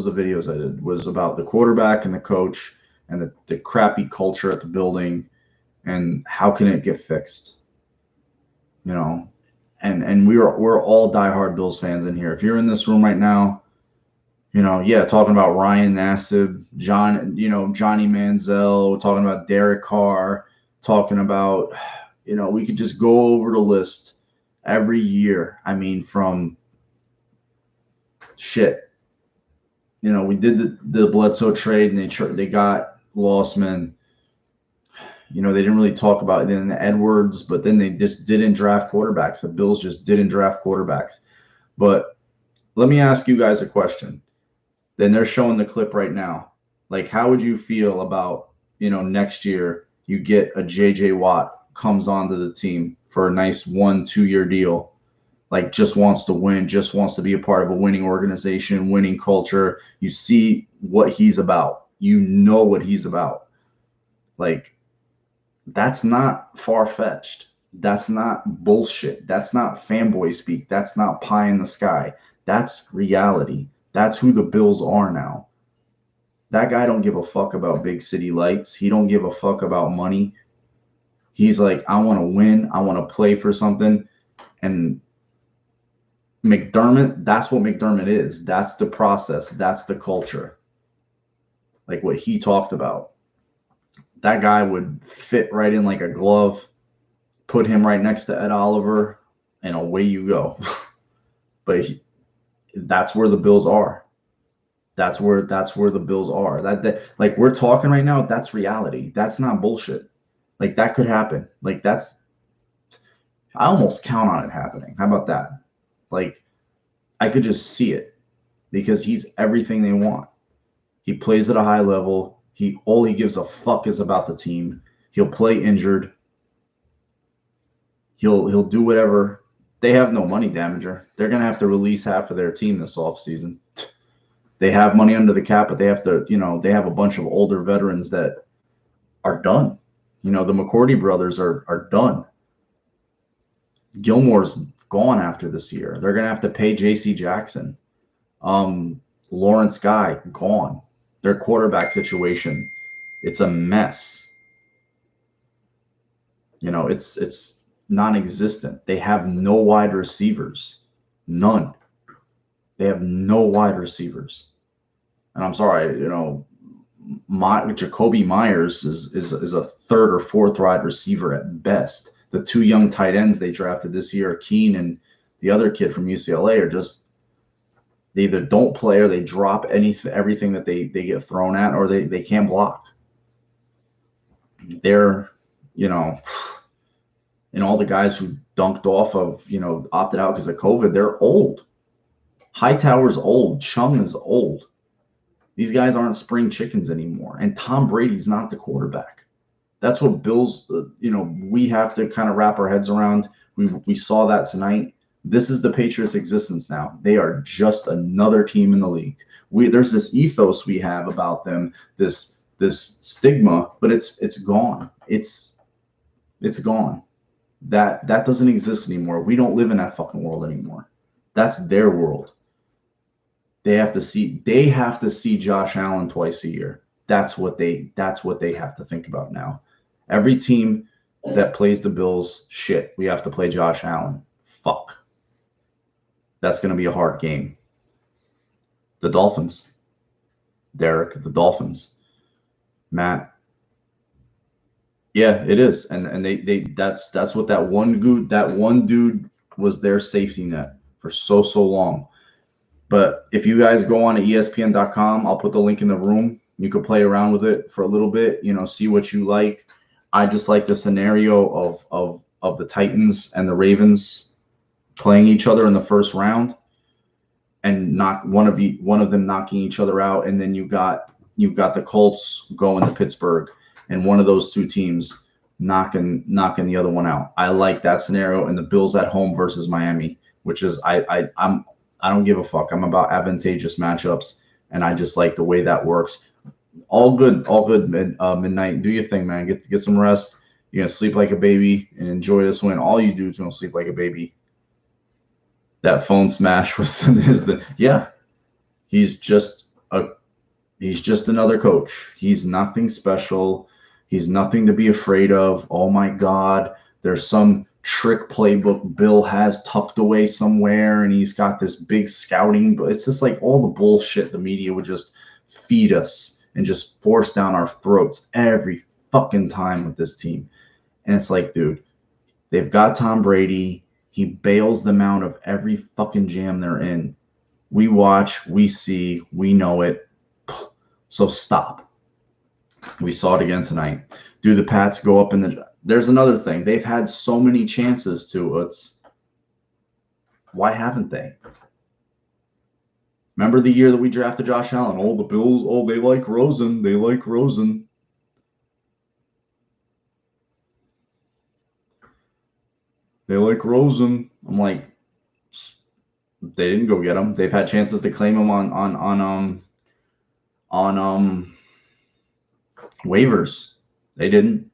the videos I did, was about the quarterback and the coach and the crappy culture at the building and how can it get fixed? And we're all diehard Bills fans in here. If you're in this room right now, talking about Ryan Nassib, Johnny Manziel, talking about Derek Carr, talking about, we could just go over the list every year. I mean, from shit. We did the Bledsoe trade, and they got Lossman. They didn't really talk about it in Edwards, but then they just didn't draft quarterbacks. The Bills just didn't draft quarterbacks. But let me ask you guys a question. Then they're showing the clip right now. Like, how would you feel about, next year you get a J.J. Watt comes onto the team for a nice 1-2 year deal, like just wants to win, just wants to be a part of a winning organization, winning culture. You see what he's about. You know what he's about. Like, that's not far-fetched. That's not bullshit. That's not fanboy speak. That's not pie in the sky. That's reality. That's who the Bills are now. That guy don't give a fuck about big city lights. He don't give a fuck about money. He's like, I want to win. I want to play for something. And McDermott, that's what McDermott is. That's the process. That's the culture. Like what he talked about. That guy would fit right in like a glove. Put him right next to Ed Oliver, and away you go. But that's where the Bills are. That's where the Bills are. That like we're talking right now, that's reality. That's not bullshit. Like that could happen. Like that's I almost count on it happening. How about that? Like I could just see it because he's everything they want. He plays at a high level. All he gives a fuck is about the team. He'll play injured. He'll do whatever. They have no money damager. They're gonna have to release half of their team this offseason. They have money under the cap, but they have to, they have a bunch of older veterans that are done. The McCourty brothers are done. Gilmore's gone after this year. They're gonna have to pay J.C. Jackson. Lawrence Guy gone. Their quarterback situation, it's a mess. It's non-existent. They have no wide receivers. None. They have no wide receivers. And I'm sorry, Jacoby Myers is a third or fourth wide receiver at best. The two young tight ends they drafted this year, Keen and the other kid from UCLA, are just they either don't play or they drop everything that they get thrown at, or they can't block. They're, and all the guys who dunked off of, opted out because of COVID, they're old. Hightower's old. Chung is old. These guys aren't spring chickens anymore. And Tom Brady's not the quarterback. That's what Bills, we have to kind of wrap our heads around. We saw that tonight. This is the Patriots' existence now. They are just another team in the league. There's this ethos we have about them, this stigma, but it's gone. It's gone. That doesn't exist anymore. We don't live in that fucking world anymore. That's their world. They have to see Josh Allen twice a year. That's what they have to think about now. Every team that plays the Bills, shit, we have to play Josh Allen. Fuck. That's going to be a hard game. The Dolphins. Derek, the Dolphins. Matt. Yeah, it is. And that's what that one dude was their safety net for so long. But if you guys go on to ESPN.com, I'll put the link in the room. You could play around with it for a little bit, see what you like. I just like the scenario of the Titans and the Ravens playing each other in the first round, and not one of them knocking each other out, and then you've got the Colts going to Pittsburgh, and one of those two teams knocking the other one out. I like that scenario, and the Bills at home versus Miami, which is I don't give a fuck. I'm about advantageous matchups, and I just like the way that works. All good, midnight. Do your thing, man. Get some rest. You're gonna sleep like a baby and enjoy this win. All you do is gonna sleep like a baby. That phone smash was yeah. He's just another coach. He's nothing special. He's nothing to be afraid of. Oh my God, there's some trick playbook Bill has tucked away somewhere, and he's got this big scouting, but it's just like all the bullshit the media would just feed us and just force down our throats every fucking time with this team. And it's like, dude, they've got Tom Brady. He bails them out of every fucking jam they're in. We watch, we see, we know it. So stop. We saw it again tonight. Do the Pats go up in the... There's another thing. They've had so many chances to. Why haven't they? Remember the year that we drafted Josh Allen? Oh, the Bills. Oh, they like Rosen. They like Rosen. They like Rosen. I'm like, they didn't go get him. They've had chances to claim him on waivers. They didn't.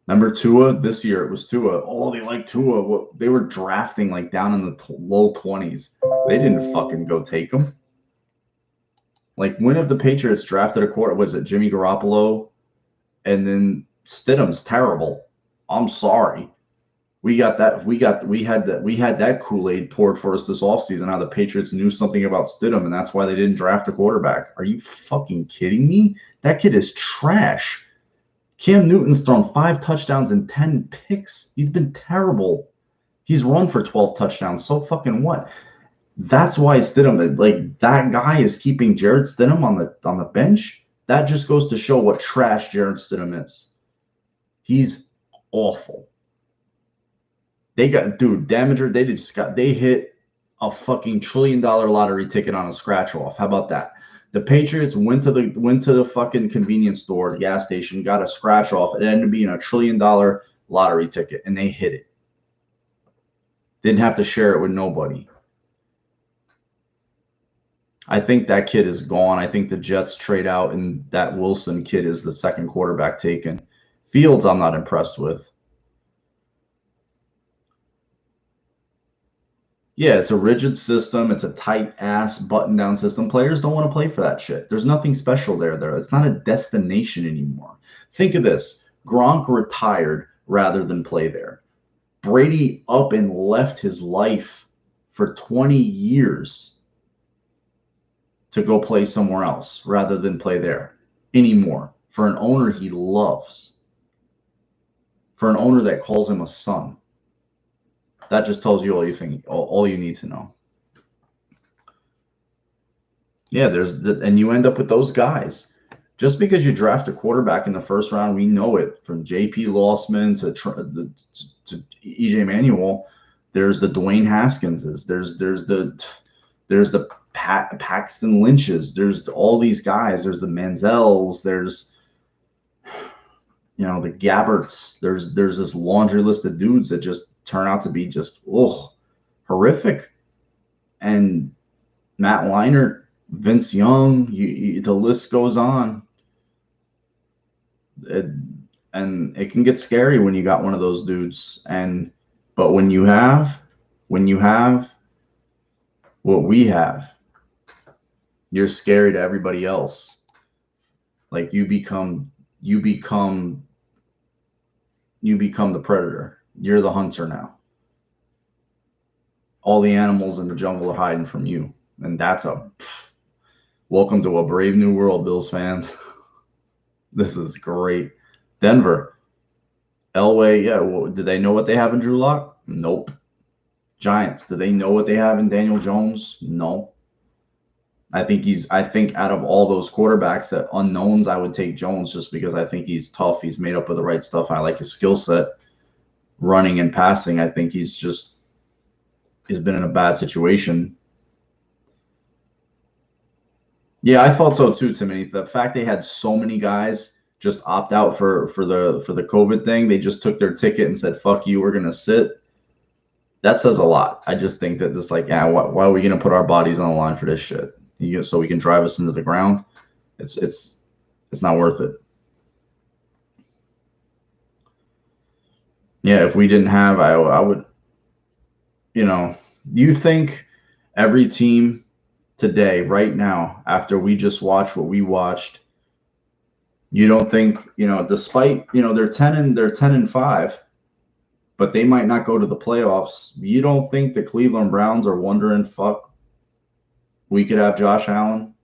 Remember Tua? This year it was Tua. Oh, they like Tua. What they were drafting like down in the low 20s. They didn't fucking go take him. Like, when have the Patriots drafted a quarter? Was it Jimmy Garoppolo? And then Stidham's terrible. I'm sorry. We had that Kool-Aid poured for us this offseason. How the Patriots knew something about Stidham, and that's why they didn't draft a quarterback. Are you fucking kidding me? That kid is trash. Cam Newton's thrown 5 touchdowns and 10 picks. He's been terrible. He's run for 12 touchdowns. So fucking what? That's why Stidham, like, that guy is keeping Jared Stidham on the bench. That just goes to show what trash Jared Stidham is. He's awful. They got, dude, Damager, they hit a fucking $1 trillion lottery ticket on a scratch off. How about that? The Patriots went to the fucking convenience store, the gas station, got a scratch off. It ended up being a $1 trillion lottery ticket, and they hit it. Didn't have to share it with nobody. I think that kid is gone. I think the Jets trade out, and that Wilson kid is the second quarterback taken. Fields, I'm not impressed with. Yeah, it's a rigid system. It's a tight-ass, button-down system. Players don't want to play for that shit. There's nothing special there. It's not a destination anymore. Think of this. Gronk retired rather than play there. Brady up and left his life for 20 years to go play somewhere else rather than play there anymore for an owner he loves, for an owner that calls him a son. That just tells you all you need to know. Yeah, and you end up with those guys. Just because you draft a quarterback in the first round, we know it, from J.P. Lossman to E.J. Manuel. There's the Dwayne Haskinses. There's the Paxton Lynches. There's all these guys. There's the Manziels. There's the Gabberts. There's this laundry list of dudes that just turn out to be just horrific. And Matt Leinart, Vince Young, the list goes on. And it can get scary when you got one of those dudes. But when you have what we have, you're scary to everybody else. Like, you become the predator. You're the hunter now. All the animals in the jungle are hiding from you. And that's welcome to a brave new world, Bills fans. This is great. Denver. Elway, yeah. Well, do they know what they have in Drew Lock? Nope. Giants, do they know what they have in Daniel Jones? No. I think out of all those quarterbacks, that unknowns, I would take Jones, just because I think he's tough. He's made up of the right stuff. I like his skill set, running and passing. I think he's been in a bad situation. Yeah, I thought so too, Timothy. The fact they had so many guys just opt out for the COVID thing, they just took their ticket and said, "Fuck you, we're gonna sit." That says a lot. I just think that this, like, yeah, why are we gonna put our bodies on the line for this shit? So we can drive us into the ground? It's not worth it. Yeah, if we didn't have, I would, you think every team today, right now, after we just watched what we watched, you don't think, despite, they're 10-5, but they might not go to the playoffs. You don't think the Cleveland Browns are wondering, fuck, we could have Josh Allen?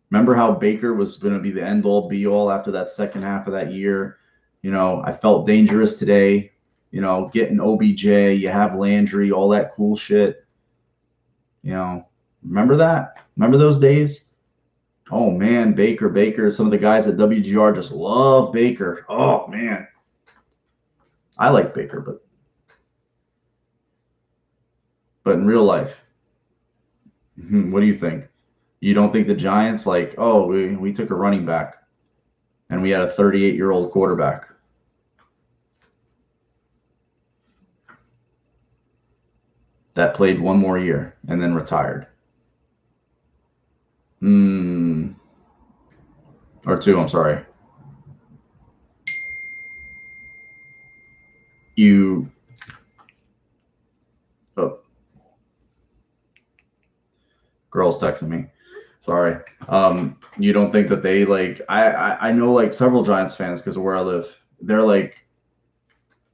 Remember how Baker was going to be the end-all, be-all after that second half of that year? I felt dangerous today. Getting OBJ, you have Landry, all that cool shit. Remember that? Remember those days? Oh, man, Baker. Some of the guys at WGR just love Baker. Oh, man. I like Baker, but in real life, what do you think? You don't think the Giants, like, oh, we took a running back and we had a 38-year-old quarterback that played one more year and then retired? Or two, I'm sorry. you oh, girl's texting me. Sorry. You don't think that they like I know like several Giants fans because of where I live. They're like,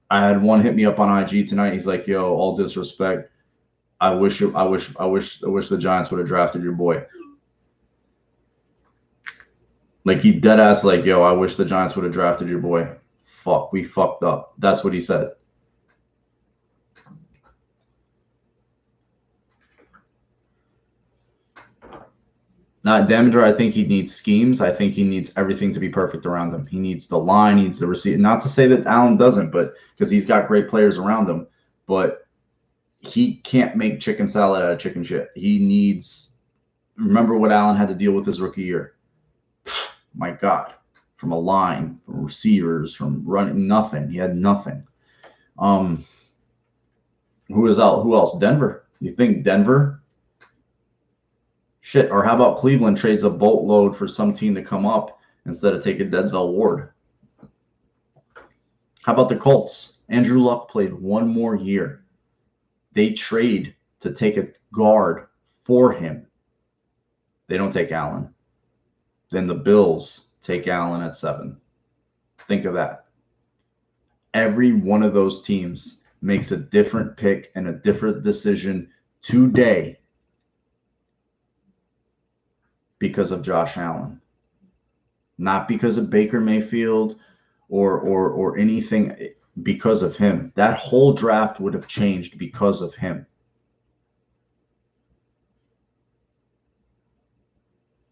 I had one hit me up on IG tonight. He's like, yo, all disrespect. I wish the Giants would have drafted your boy. Like he dead ass like, yo, I wish the Giants would have drafted your boy. Fuck, we fucked up. That's what he said. Not Damager, I think he needs schemes. I think he needs everything to be perfect around him. He needs the line, needs the receiver. Not to say that Allen doesn't, but because he's got great players around him, but he can't make chicken salad out of chicken shit. He needs. Remember what Allen had to deal with his rookie year. My God, from a line, from receivers, from running, nothing. He had nothing. Who is out? Who else? Denver. You think Denver? Shit. Or how about Cleveland trades a boatload for some team to come up instead of taking Denzel Ward? How about the Colts? Andrew Luck played one more year. They trade to take a guard for him. They don't take Allen. Then the Bills take Allen at 7. Think of that. Every one of those teams makes a different pick and a different decision today because of Josh Allen. Not because of Baker Mayfield or anything, because of him. That whole draft would have changed because of him.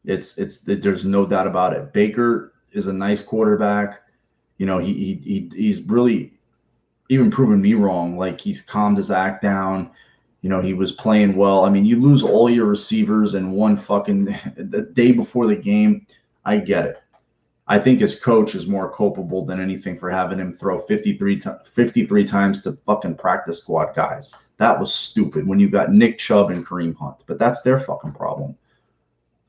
There's no doubt about it. Baker is a nice quarterback. You know, he's really even proven me wrong. Like he's calmed his act down. You know, he was playing well. I mean, you lose all your receivers in one fucking the day before the game. I get it. I think his coach is more culpable than anything for having him throw 53 times to fucking practice squad guys. That was stupid when you got Nick Chubb and Kareem Hunt. But that's their fucking problem.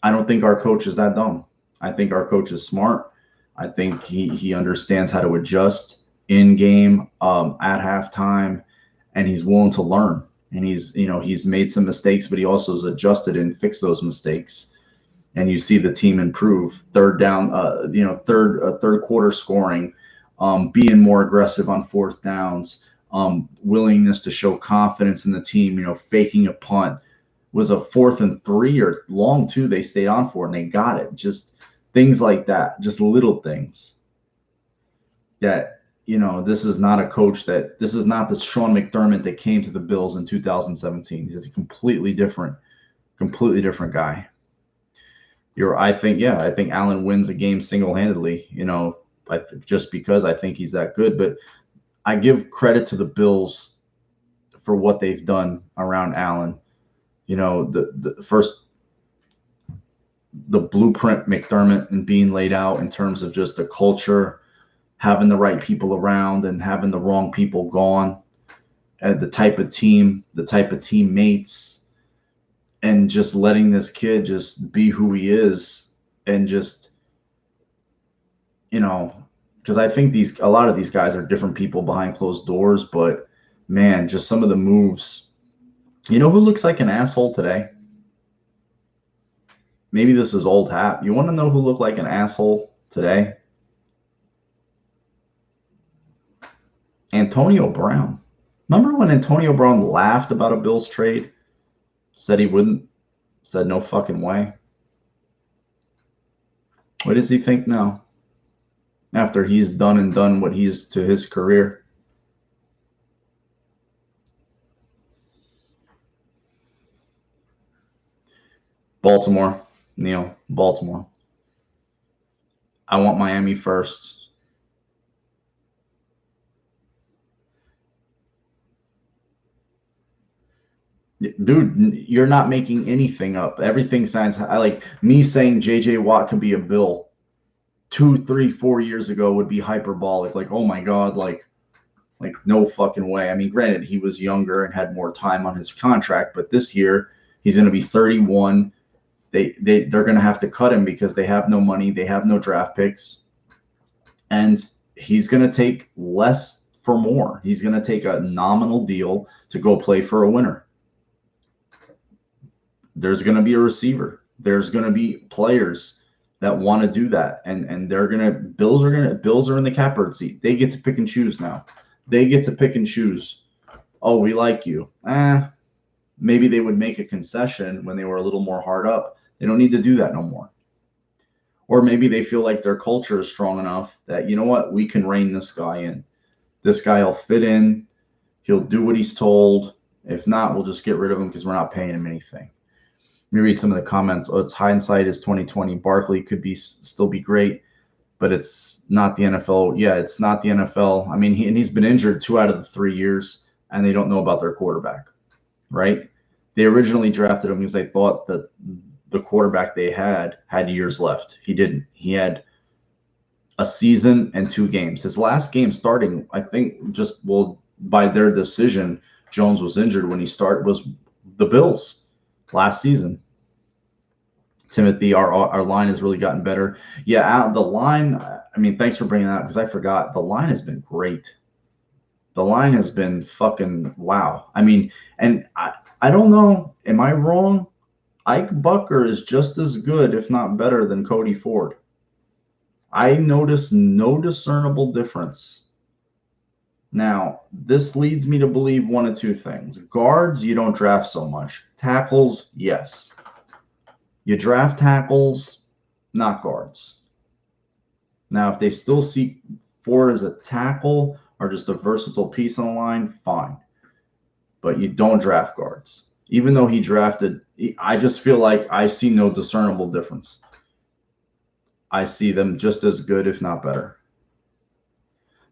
I don't think our coach is that dumb. I think our coach is smart. I think he understands how to adjust in game, at halftime, and he's willing to learn. And he's made some mistakes, but he also has adjusted and fixed those mistakes. And you see the team improve. Third down, third quarter scoring, being more aggressive on fourth downs, willingness to show confidence in the team. You know, faking a punt. Was a 4th and 3 or long 2 they stayed on for, and they got it. Just things like that, just little things that, you know, this is not a coach this is not the Sean McDermott that came to the Bills in 2017. He's a completely different guy. I think Allen wins a game single-handedly, you know, just because I think he's that good. But I give credit to the Bills for what they've done around Allen. You know, the blueprint McDermott and being laid out in terms of just the culture, having the right people around and having the wrong people gone, the type of team, the type of teammates, and just letting this kid just be who he is. And just, you know, because I think a lot of these guys are different people behind closed doors, but man, just some of the moves. You know who looks like an asshole today? Maybe this is old hat. You want to know who looked like an asshole today? Antonio Brown. Remember when Antonio Brown laughed about a Bills trade? Said he wouldn't. Said no fucking way. What does he think now? After he's done what he's to his career. Baltimore, Neil, Baltimore. I want Miami first. Dude, you're not making anything up. Everything sounds like me saying JJ Watt could be a Bill 2, 3, 4 years ago would be hyperbolic. Like, oh my God, like no fucking way. I mean, granted, he was younger and had more time on his contract, but this year he's going to be 31. They're going to have to cut him because they have no money. They have no draft picks. And he's going to take less for more. He's going to take a nominal deal to go play for a winner. There's going to be a receiver. There's going to be players that want to do that, and Bills are in the catbird seat. They get to pick and choose now. They get to pick and choose. Oh, we like you. Maybe they would make a concession when they were a little more hard up. They don't need to do that no more. Or maybe they feel like their culture is strong enough that, you know what, we can rein this guy in. This guy will fit in. He'll do what he's told. If not, we'll just get rid of him because we're not paying him anything. Let me read some of the comments. Oh, it's hindsight is 2020. Barkley could still be great, but it's not the NFL. Yeah, it's not the NFL. I mean, he's been injured 2 out of the 3 years, and they don't know about their quarterback, right? They originally drafted him because they thought that the quarterback they had years left. He didn't. He had a season and 2 games. His last game starting, I think, by their decision, Jones was injured when he started, was the Bills last season. Timothy, our line has really gotten better. Yeah, the line, I mean, thanks for bringing that up because I forgot. The line has been great. The line has been fucking wow. I mean, and I don't know, am I wrong? Ike Bucker is just as good, if not better, than Cody Ford. I notice no discernible difference. Now, this leads me to believe one of 2 things. Guards, you don't draft so much. Tackles, yes. You draft tackles, not guards. Now, if they still see Ford as a tackle or just a versatile piece on the line, fine. But you don't draft guards. Even though he drafted, I just feel like I see no discernible difference. I see them just as good, if not better.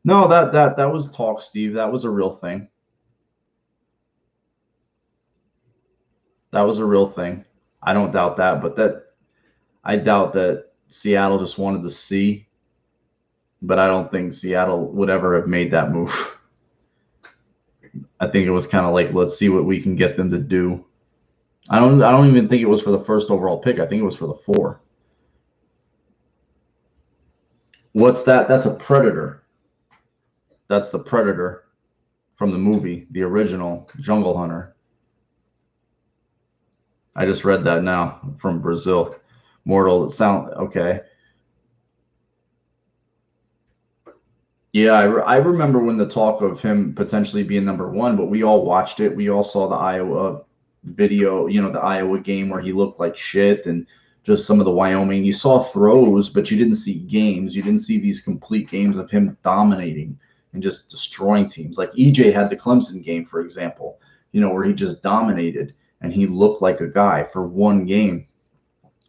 No, that was talk, Steve. That was a real thing. That was a real thing. I don't doubt that, but I doubt that Seattle just wanted to see. But I don't think Seattle would ever have made that move. I think it was kind of like, let's see what we can get them to do. I don't even think it was for the first overall pick. I think it was for the 4. What's that? That's a Predator. That's the Predator from the movie, the original Jungle Hunter. I just read that now from Brazil. Mortal, okay. Yeah, I remember when the talk of him potentially being number 1, but we all watched it. We all saw the Iowa video, the Iowa game where he looked like shit, and just some of the Wyoming. You saw throws, but you didn't see games. You didn't see these complete games of him dominating and just destroying teams. Like EJ had the Clemson game, for example, where he just dominated and he looked like a guy for 1 game.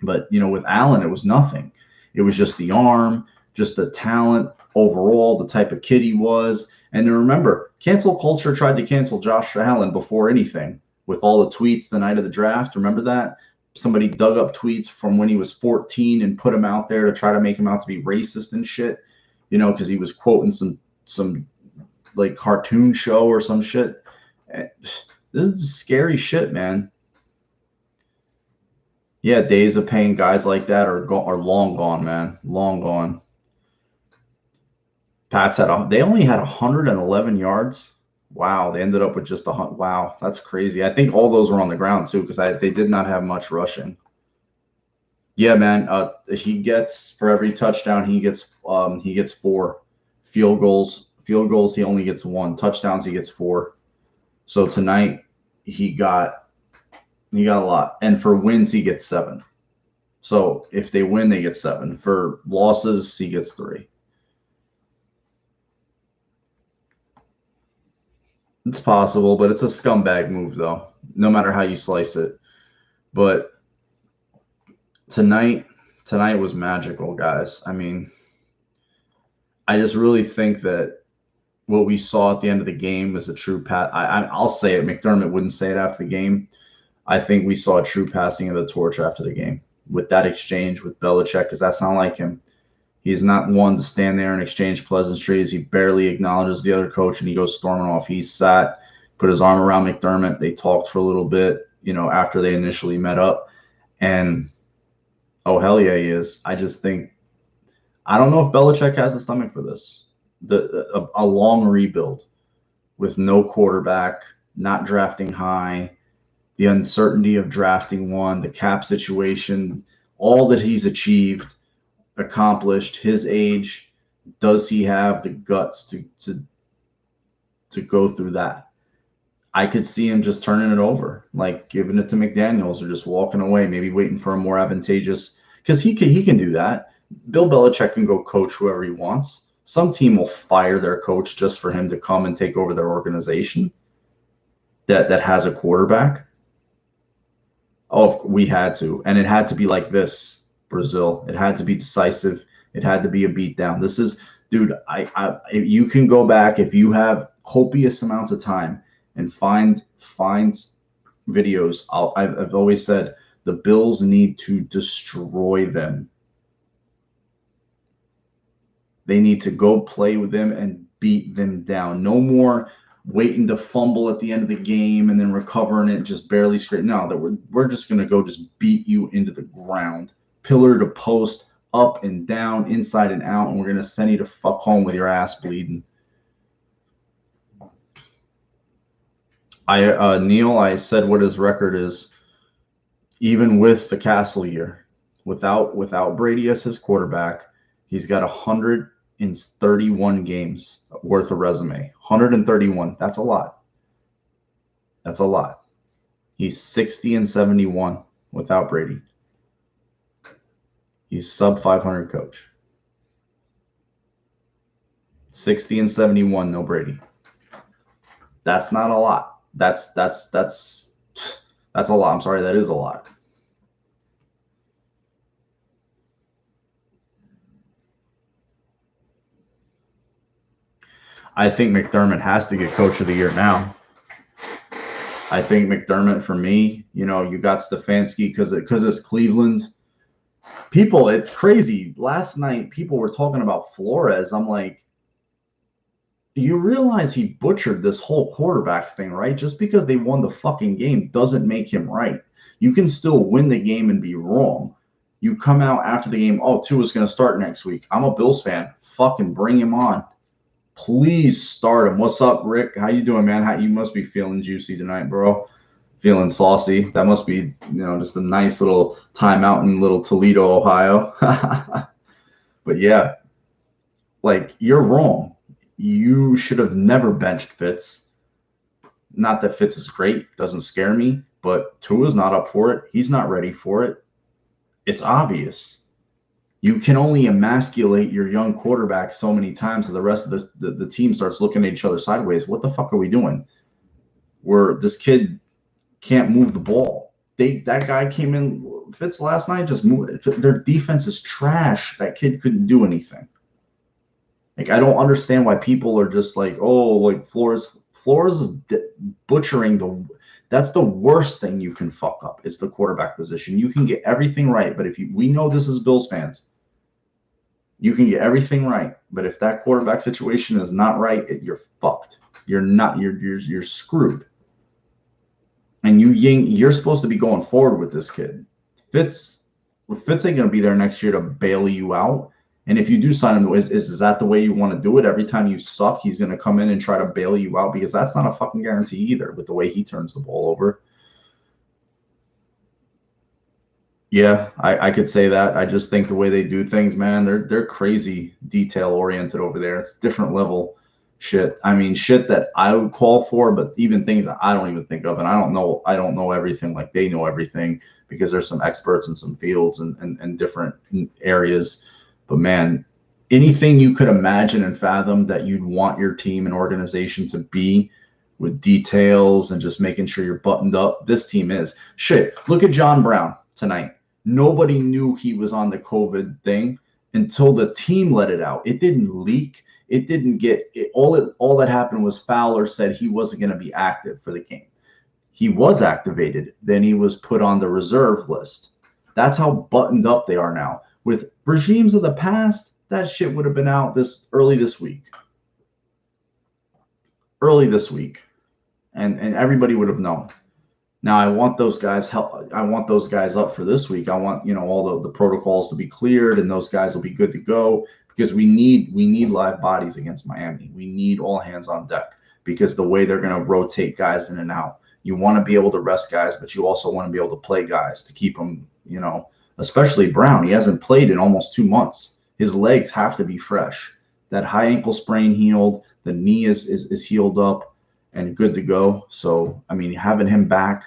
But, with Allen, it was nothing. It was just the arm, just the talent overall, the type of kid he was. And remember, cancel culture tried to cancel Josh Allen before anything with all the tweets the night of the draft. Remember that? Somebody dug up tweets from when he was 14 and put him out there to try to make him out to be racist and shit, because he was quoting some like cartoon show or some shit. This is scary shit, man. Yeah, days of paying guys like that are long gone, man. Long gone. Pats they only had 111 yards. Wow, they ended up with just wow, that's crazy. I think all those were on the ground too, because they did not have much rushing. Yeah, man. He gets, for every touchdown, he gets 4 field goals. Field goals, he only gets 1. Touchdowns, he gets 4. So tonight he got a lot, and for wins he gets 7. So if they win, they get 7. For losses, he gets 3. It's possible, but it's a scumbag move, though, no matter how you slice it. But tonight was magical, guys. I mean, I just really think that what we saw at the end of the game was a true pass. I'll say it. McDermott wouldn't say it after the game. I think we saw a true passing of the torch after the game with that exchange with Belichick, because that's not like him. He's not one to stand there and exchange pleasantries. He barely acknowledges the other coach, and he goes storming off. He sat, put his arm around McDermott. They talked for a little bit, after they initially met up. And, oh, hell yeah, he is. I just think – I don't know if Belichick has the stomach for this. a long rebuild with no quarterback, not drafting high, the uncertainty of drafting one, the cap situation, all that he's accomplished, his age, does he have the guts to go through that? I could see him just turning it over, like giving it to McDaniels or just walking away, maybe waiting for a more advantageous, because he can do that. Bill Belichick can go coach whoever he wants. Some team will fire their coach just for him to come and take over their organization that has a quarterback. Oh, we had to. And it had to be like this, Brazil. It had to be decisive. It had to be a beatdown. This is, dude, you can go back if you have copious amounts of time and find videos. I've always said the Bills need to destroy them. They need to go play with them and beat them down. No more waiting to fumble at the end of the game and then recovering it just barely straight. No, that we're just going to go just beat you into the ground, pillar to post, up and down, inside and out, and we're going to send you to fuck home with your ass bleeding. Neil, I said what his record is, even with the Castle year. Without Brady as his quarterback, he's got 131 games worth of resume. 131. That's a lot. That's a lot. He's 60-71 without Brady. He's sub 500 coach. 60-71, no Brady. That's not a lot. That's a lot. I'm sorry, that is a lot. I think McDermott has to get coach of the year now. I think McDermott, for me, you got Stefanski because it's Cleveland. People, it's crazy. Last night, people were talking about Flores. I'm like, you realize he butchered this whole quarterback thing, right? Just because they won the fucking game doesn't make him right. You can still win the game and be wrong. You come out after the game, oh, Tua's going to start next week. I'm a Bills fan. Fucking bring him on. Please start him. What's up, Rick? How you doing, man? You must be feeling juicy tonight, bro. Feeling saucy. That must be, just a nice little time out in little Toledo, Ohio. But yeah, like, you're wrong. You should have never benched Fitz. Not that Fitz is great, doesn't scare me, but Tua's not up for it. He's not ready for it. It's obvious. You can only emasculate your young quarterback so many times that the rest of the team starts looking at each other sideways. What the fuck are we doing? This kid can't move the ball. That guy came in, Fitz last night, just moved. Their defense is trash. That kid couldn't do anything. Like, I don't understand why people are just like, oh, like Flores is butchering that's the worst thing you can fuck up is the quarterback position. You can get everything right, but we know this is Bills fans. You can get everything right, but if that quarterback situation is not right, you're fucked. You're screwed. And you're supposed to be going forward with this kid. Fitz ain't going to be there next year to bail you out. And if you do sign him, is that the way you want to do it? Every time you suck, he's going to come in and try to bail you out, because that's not a fucking guarantee either with the way he turns the ball over. Yeah, I could say that. I just think the way they do things, man, they're crazy detail oriented over there. It's different level shit. I mean, shit that I would call for, but even things that I don't even think of. And I don't know everything like they know everything, because there's some experts in some fields and different areas. But man, anything you could imagine and fathom that you'd want your team and organization to be, with details and just making sure you're buttoned up, this team is. Shit, look at John Brown tonight. Nobody knew he was on the COVID thing until the team let it out. It didn't leak. It didn't get it. All that happened was Fowler said he wasn't going to be active for the game. He was activated. Then he was put on the reserve list. That's how buttoned up they are now. With regimes of the past, that shit would have been out early this week. And everybody would have known. Now I want those guys up for this week. I want, all the protocols to be cleared, and those guys will be good to go, because we need live bodies against Miami. We need all hands on deck because the way they're going to rotate guys in and out. You want to be able to rest guys, but you also want to be able to play guys to keep them, especially Brown. He hasn't played in almost 2 months. His legs have to be fresh. That high ankle sprain healed. The knee is healed up and good to go. So, I mean, having him back.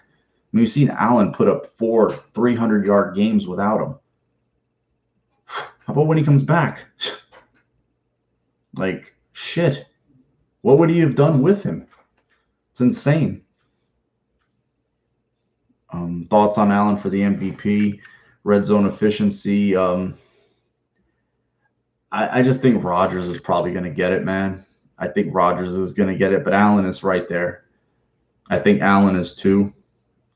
We've seen Allen put up 4 300-yard games without him. How about when he comes back? Like, shit. What would he have done with him? It's insane. Thoughts on Allen for the MVP, red zone efficiency. I just think Rodgers is probably going to get it, man. I think Rodgers is going to get it, but Allen is right there. I think Allen is too,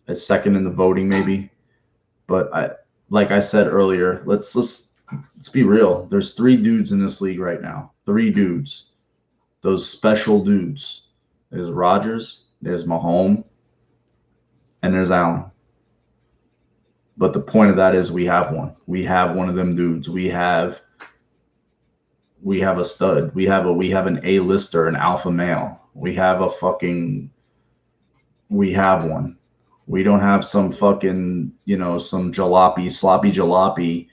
is second in the voting maybe. But like I said earlier, let's be real. There's 3 dudes in this league right now. 3 dudes. Those special dudes. There's Rodgers, there's Mahomes, and there's Allen. But the point of that is we have one. We have one of them dudes. We have a stud. We have an A-lister, an alpha male. We have one. We don't have some fucking, some sloppy jalopy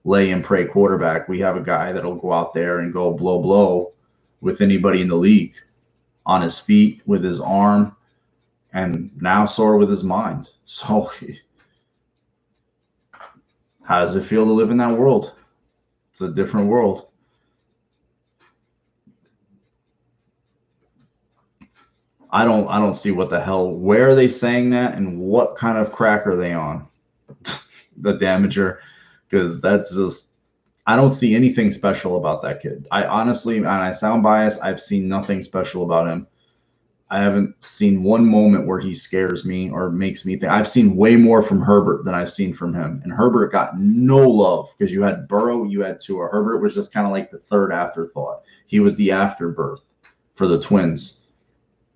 lay and pray quarterback. We have a guy that'll go out there and go blow with anybody in the league, on his feet, with his arm, and now sore with his mind. So how does it feel to live in that world? It's a different world. I don't see what the hell. Where are they saying that, and what kind of crack are they on? The Damager, because that's just, I don't see anything special about that kid. I honestly, and I sound biased, I've seen nothing special about him. I haven't seen one moment where he scares me or makes me think. I've seen way more from Herbert than I've seen from him. And Herbert got no love because you had Burrow, you had Tua. Herbert was just kind of like the third afterthought. He was the afterbirth for the Twins.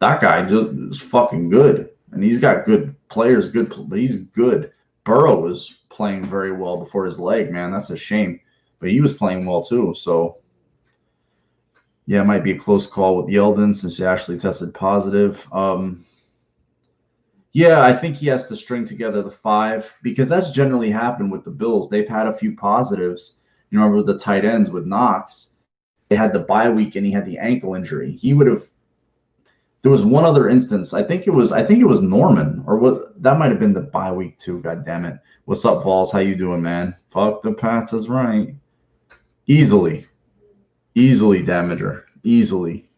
That guy is fucking good. And he's got good players, but he's good. Burrow was playing very well before his leg, man. That's a shame. But he was playing well too. So, yeah, it might be a close call with Yeldon since he actually tested positive. Yeah, I think he has to string together the 5 because that's generally happened with the Bills. They've had a few positives. You remember with the tight ends with Knox, they had the bye week and he had the ankle injury. He would have. There was one other instance. I think it was Norman, or what? That might have been the bye week too. God damn it! What's up, Vols? How you doing, man? Fuck the Pats is right. Easily, Damager. Easily.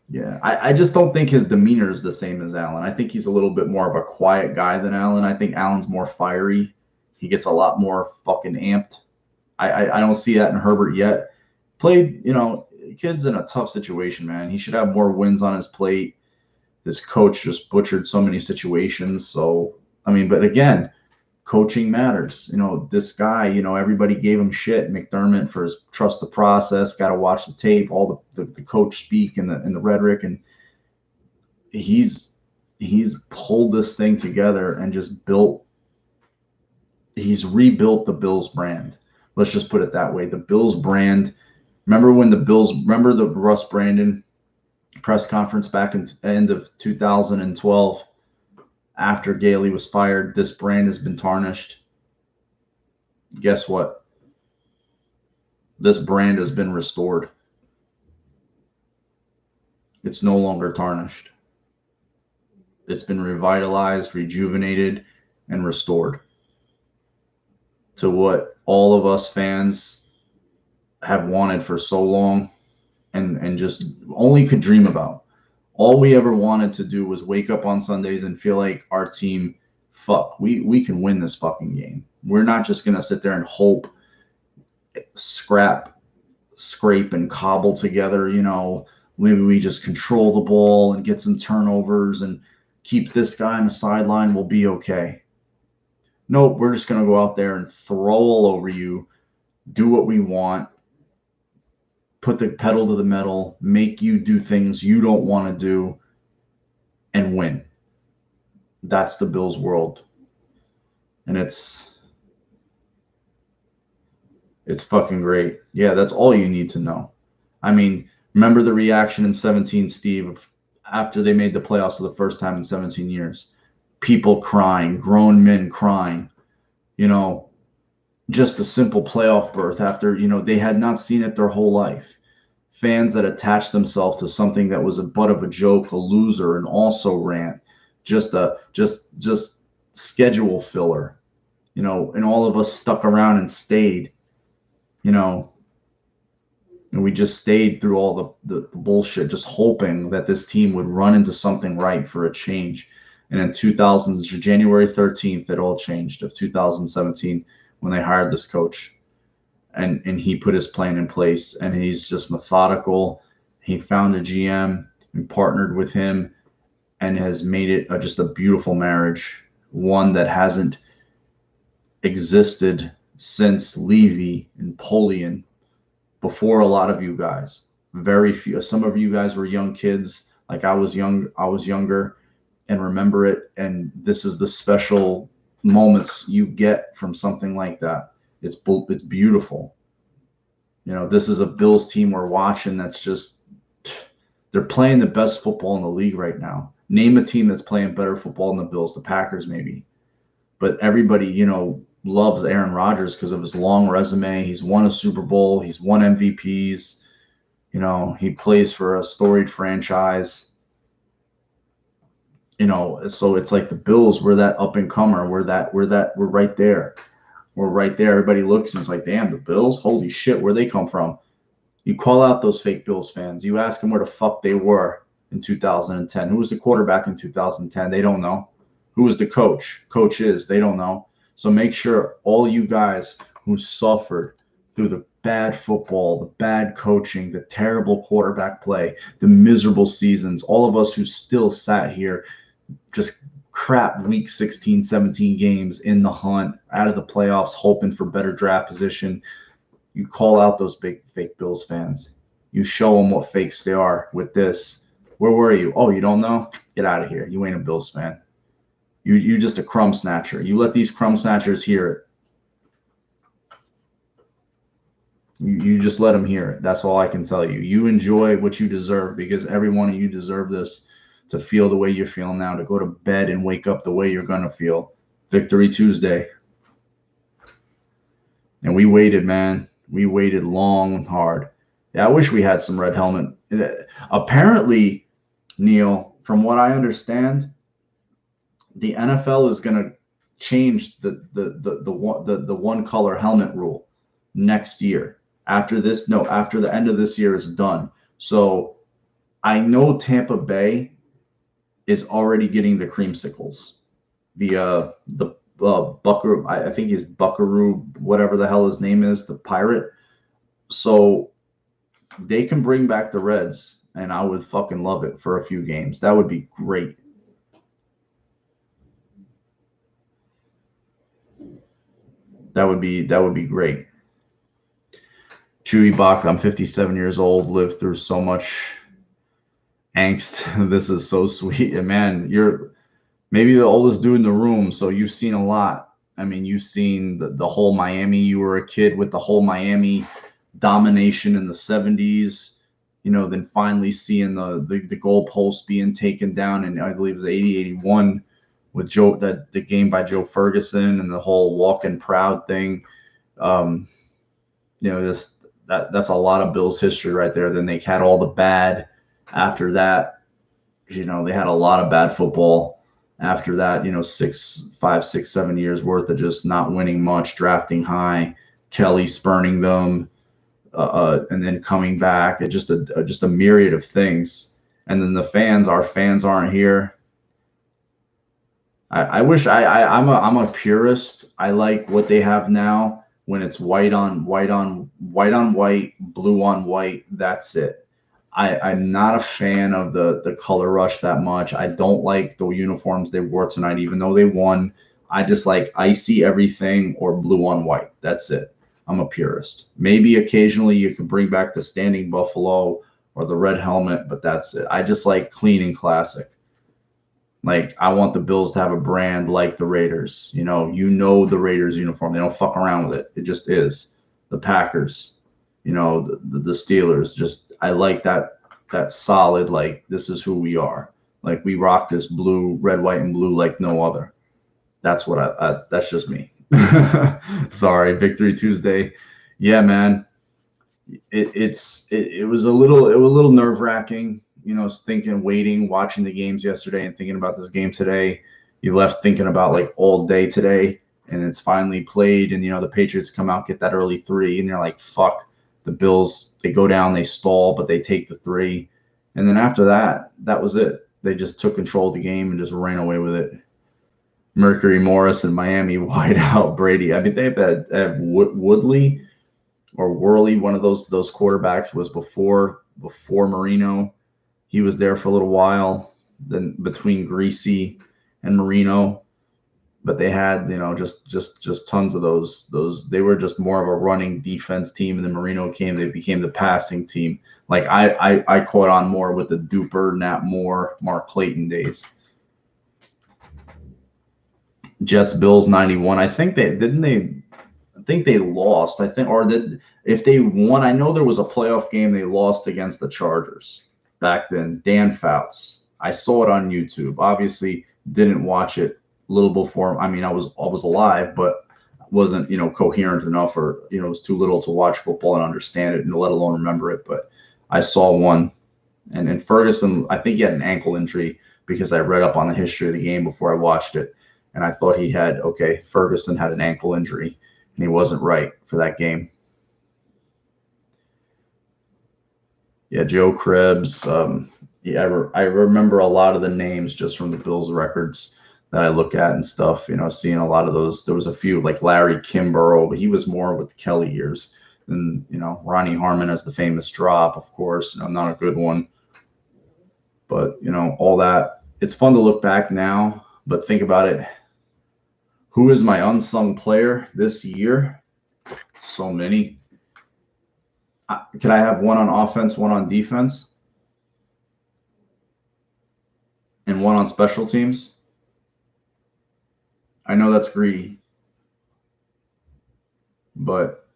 Yeah, I just don't think his demeanor is the same as Allen. I think he's a little bit more of a quiet guy than Allen. I think Allen's more fiery. He gets a lot more fucking amped. I don't see that in Herbert yet. Played, kid's in a tough situation, man. He should have more wins on his plate. His coach just butchered so many situations. So, I mean, but again, coaching matters. This guy, everybody gave him shit, McDermott, for his trust the process, got to watch the tape, all the coach speak and the rhetoric. And he's pulled this thing together and just he's rebuilt the Bills brand. Let's just put it that way. The Bills brand. Remember the Russ Brandon press conference back in the end of 2012 after Gailey was fired? This brand has been tarnished. Guess what? This brand has been restored. It's no longer tarnished. It's been revitalized, rejuvenated, and restored to what all of us fans have wanted for so long and just only could dream about. All we ever wanted to do was wake up on Sundays and feel like our team, we can win this fucking game. We're not just going to sit there and hope, scrape, and cobble together, maybe we just control the ball and get some turnovers and keep this guy on the sideline, we'll be okay. Nope, we're just going to go out there and throw all over you, do what we want, put the pedal to the metal, make you do things you don't want to do, and win. That's the Bills world. And it's It's fucking great. Yeah, that's all you need to know. I mean, remember the reaction in 17, Steve, after they made the playoffs for the first time in 17 years? People crying, grown men crying, you know, just a simple playoff berth after, they had not seen it their whole life. Fans that attached themselves to something that was a butt of a joke, a loser, and also rant, just schedule filler, and all of us stuck around and stayed, you know, and we just stayed through all the bullshit, just hoping that this team would run into something right for a change. And in 2000, January 13th, it all changed of 2017 when they hired this coach. And he put his plan in place, and he's just methodical. He found a GM and partnered with him and has made it just a beautiful marriage, one that hasn't existed since Levy and Polian, before a lot of you guys. Very few. Some of you guys were young kids, like I was younger, and remember it. And this is the special moments you get from something like that. It's beautiful. This is a Bills team we're watching that's just, they're playing the best football in the league right now. Name a team that's playing better football than the Bills, the Packers maybe. But everybody, loves Aaron Rodgers because of his long resume. He's won a Super Bowl. He's won MVPs. He plays for a storied franchise. So it's like the Bills, we're that up and comer. We're right there. We're right there. Everybody looks and it's like, damn, the Bills? Holy shit, where they come from? You call out those fake Bills fans. You ask them where the fuck they were in 2010. Who was the quarterback in 2010? They don't know. Who was the coach? Coach is. They don't know. So make sure all you guys who suffered through the bad football, the bad coaching, the terrible quarterback play, the miserable seasons, all of us who still sat here just crap week 16, 17 games in the hunt, out of the playoffs, hoping for better draft position, you call out those big fake Bills fans. You show them what fakes they are with this. Where were you? Oh, you don't know? Get out of here. You ain't a Bills fan. You're just a crumb snatcher. You let these crumb snatchers hear it. You just let them hear it. That's all I can tell you. You enjoy what you deserve, because every one of you deserve this, to feel the way you're feeling now, to go to bed and wake up the way you're going to feel. Victory Tuesday. And we waited, man. We waited long and hard. Yeah, I wish we had some red helmet. Apparently, Neil, from what I understand, the NFL is going to change the one color helmet rule next year. After the end of this year is done. So I know Tampa Bay is already getting the creamsicles. The Buckaroo, I think he's Buckaroo, whatever the hell his name is, the pirate. So they can bring back the Reds, and I would fucking love it for a few games. That would be great. That would be great. Chewy Bach, I'm 57 years old, lived through so much angst. This is so sweet. And man, you're maybe the oldest dude in the room, so you've seen a lot. I mean, you've seen the whole Miami. You were a kid with the whole Miami domination in the 70s, then finally seeing the goalposts being taken down, and I believe it was 80-81 with the game by Joe Ferguson and the whole walking proud thing. Just that's a lot of Bills history right there. Then they had all the bad after that. They had a lot of bad football after that. 5, 6, 7 years worth of just not winning much, drafting high, Kelly spurning them, and then coming back. It's just a myriad of things. And then our fans aren't here. I wish I'm a purist. I like what they have now when it's white on white, blue on white. That's it. I'm not a fan of the color rush that much. I don't like the uniforms they wore tonight, even though they won. I just like icy everything or blue on white. That's it. I'm a purist. Maybe occasionally you can bring back the standing buffalo or the red helmet, but that's it. I just like clean and classic. Like, I want the Bills to have a brand like the Raiders. The Raiders uniform. They don't fuck around with it. It just is. the Packers, the Steelers. Just I like that solid, like, this is who we are. Like, we rock this blue, red, white, and blue like no other. That's what that's just me. Sorry, Victory Tuesday. Yeah, man. It was a little nerve wracking, thinking, waiting, watching the games yesterday and thinking about this game today. You left thinking about, like, all day today, and it's finally played, and the Patriots come out, get that early 3, and you're like, fuck. The Bills, they go down, they stall, but they take the 3, and then after that, that was it. They just took control of the game and just ran away with it. Mercury Morris and Miami wide out Brady. I mean, they have Woodley or Worley, one of those quarterbacks was before Marino. He was there for a little while, then between Greasy and Marino. But they had, just tons of those. They were just more of a running defense team, and then Marino came. They became the passing team. Like, I caught on more with the Duper, Nat Moore, Mark Clayton days. Jets Bills 91. I think they lost. If they won, I know there was a playoff game they lost against the Chargers back then. Dan Fouts. I saw it on YouTube. Obviously, didn't watch it a little before. I mean, I was alive, but wasn't, coherent enough, or, was too little to watch football and understand it, and let alone remember it. But I saw one, and Ferguson, I think he had an ankle injury, because I read up on the history of the game before I watched it, and I thought Ferguson had an ankle injury, and he wasn't right for that game. Yeah, Joe Krebs. I remember a lot of the names just from the Bills records that I look at and stuff, seeing a lot of those. There was a few, like Larry Kimbrough, but he was more with the Kelly years. And, Ronnie Harmon has the famous drop, of course, not a good one. But, all that. It's fun to look back now, but think about it. Who is my unsung player this year? So many. Can I have one on offense, one on defense, and one on special teams? I know that's greedy, but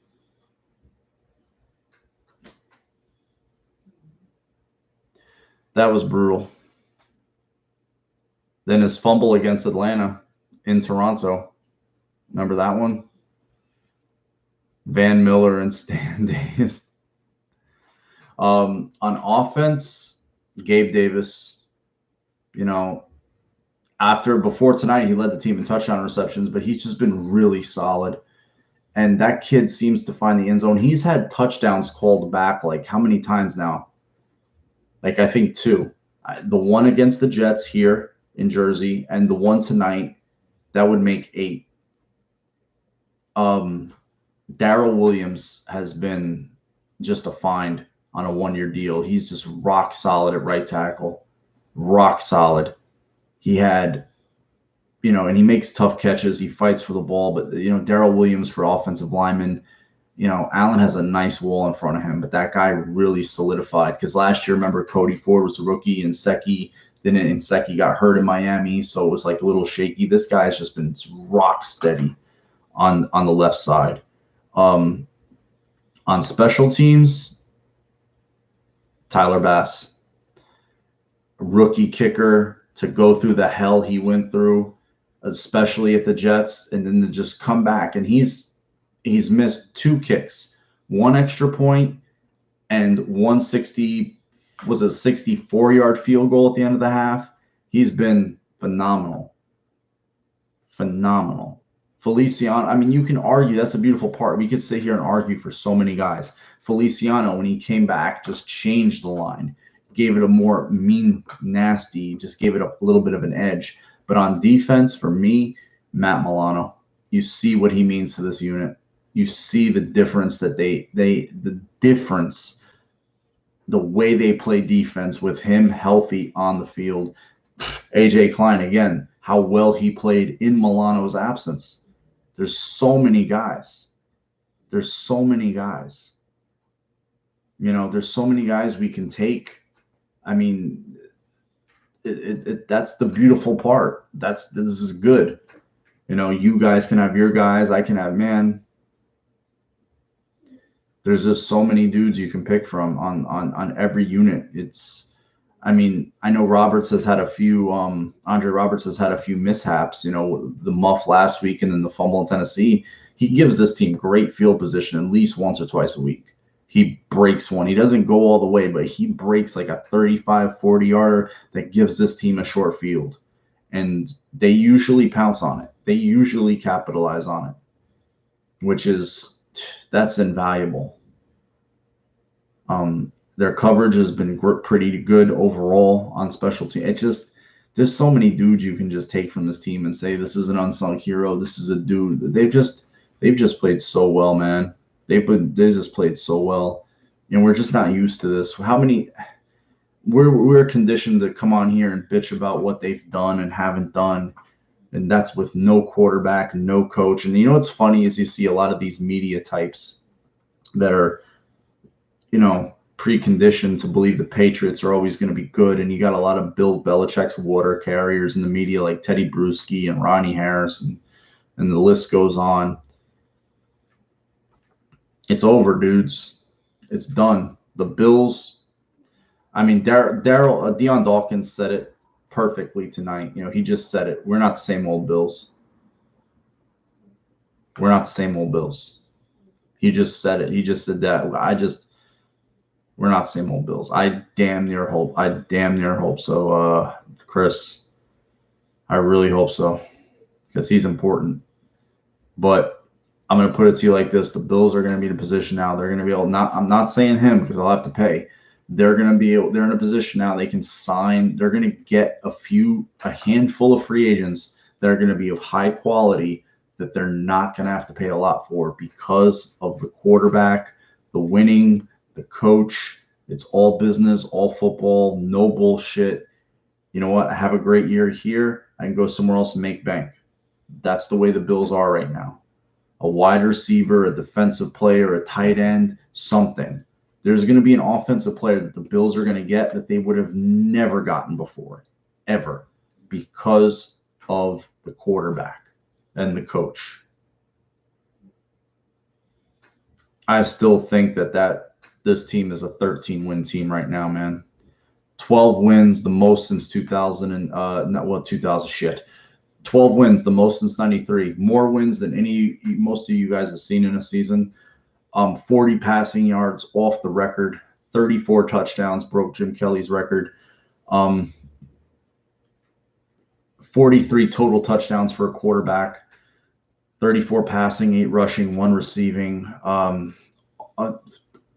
that was brutal. Then his fumble against Atlanta in Toronto. Remember that one? Van Miller and Stan Days. On offense, Gabe Davis, before tonight, he led the team in touchdown receptions, but he's just been really solid. And that kid seems to find the end zone. He's had touchdowns called back, like, how many times now? Like, I think 2. The one against the Jets here in Jersey, and the one tonight, that would make 8. Darrell Williams has been just a find on a 1-year deal. He's just rock solid at right tackle. Rock solid. He had, and he makes tough catches. He fights for the ball. But, Darrell Williams for offensive lineman, Allen has a nice wall in front of him. But that guy really solidified. Because last year, remember, Cody Ford was a rookie, and Secchi got hurt in Miami. So it was like a little shaky. This guy's just been rock steady on the left side. On special teams, Tyler Bass, rookie kicker, to go through the hell he went through, especially at the Jets, and then to just come back. And he's missed 2 kicks, 1 extra point, and 64-yard field goal at the end of the half. He's been phenomenal. Feliciano, I mean, you can argue, that's the beautiful part. We could sit here and argue for so many guys. Feliciano, when he came back, just changed the line, gave it a more mean, nasty, just gave it a little bit of an edge. But on defense, for me, Matt Milano, you see what he means to this unit. You see the difference that the way they play defense with him healthy on the field. AJ Klein, again, how well he played in Milano's absence. There's so many guys. There's so many guys we can take. I mean, that's the beautiful part. This is good. You guys can have your guys. I can have, man. There's just so many dudes you can pick from on every unit. I mean, I know Roberts has had a few. Andre Roberts has had a few mishaps. You know, the muff last week and then the fumble in Tennessee. He gives this team great field position at least once or twice a week. He breaks one. He doesn't go all the way, but he breaks like a 35, 40-yarder that gives this team a short field. And they usually pounce on it. They usually capitalize on it, that's invaluable. Their coverage has been pretty good overall on special team. There's so many dudes you can just take from this team and say this is an unsung hero. This is a dude. They've just played so well, man. They just played so well, and we're just not used to this. We're conditioned to come on here and bitch about what they've done and haven't done, and that's with no quarterback, no coach. And you know what's funny is you see a lot of these media types that are, you know, preconditioned to believe the Patriots are always going to be good, and you got a lot of Bill Belichick's water carriers in the media like Teddy Bruschi and Ronnie Harris, and the list goes on. It's over, dudes. It's done. The Bills. I mean, Deion Dawkins said it perfectly tonight. You know, he just said it. We're not the same old Bills. We're not the same old Bills. He just said it. He just said that. We're not the same old Bills. I damn near hope so, Chris. I really hope so, because he's important. But I'm going to put it to you like this: the Bills are going to be in a position now. They're going to be able. I'm not saying him because I'll have to pay. They're in a position now they can sign. They're going to get a handful of free agents that are going to be of high quality that they're not going to have to pay a lot for because of the quarterback, the winning, the coach. It's all business, all football, no bullshit. You know what? I have a great year here. I can go somewhere else and make bank. That's the way the Bills are right now. A wide receiver, a defensive player, a tight end, something. There's going to be an offensive player that the Bills are going to get that they would have never gotten before, ever, because of the quarterback and the coach. I still think that this team is a 13-win team right now, man. 12 wins, the most since 2000 and 2000 shit. 12 wins, the most since 93. More wins than most of you guys have seen in a season. 40 passing yards off the record. 34 touchdowns, broke Jim Kelly's record. 43 total touchdowns for a quarterback. 34 passing, 8 rushing, 1 receiving.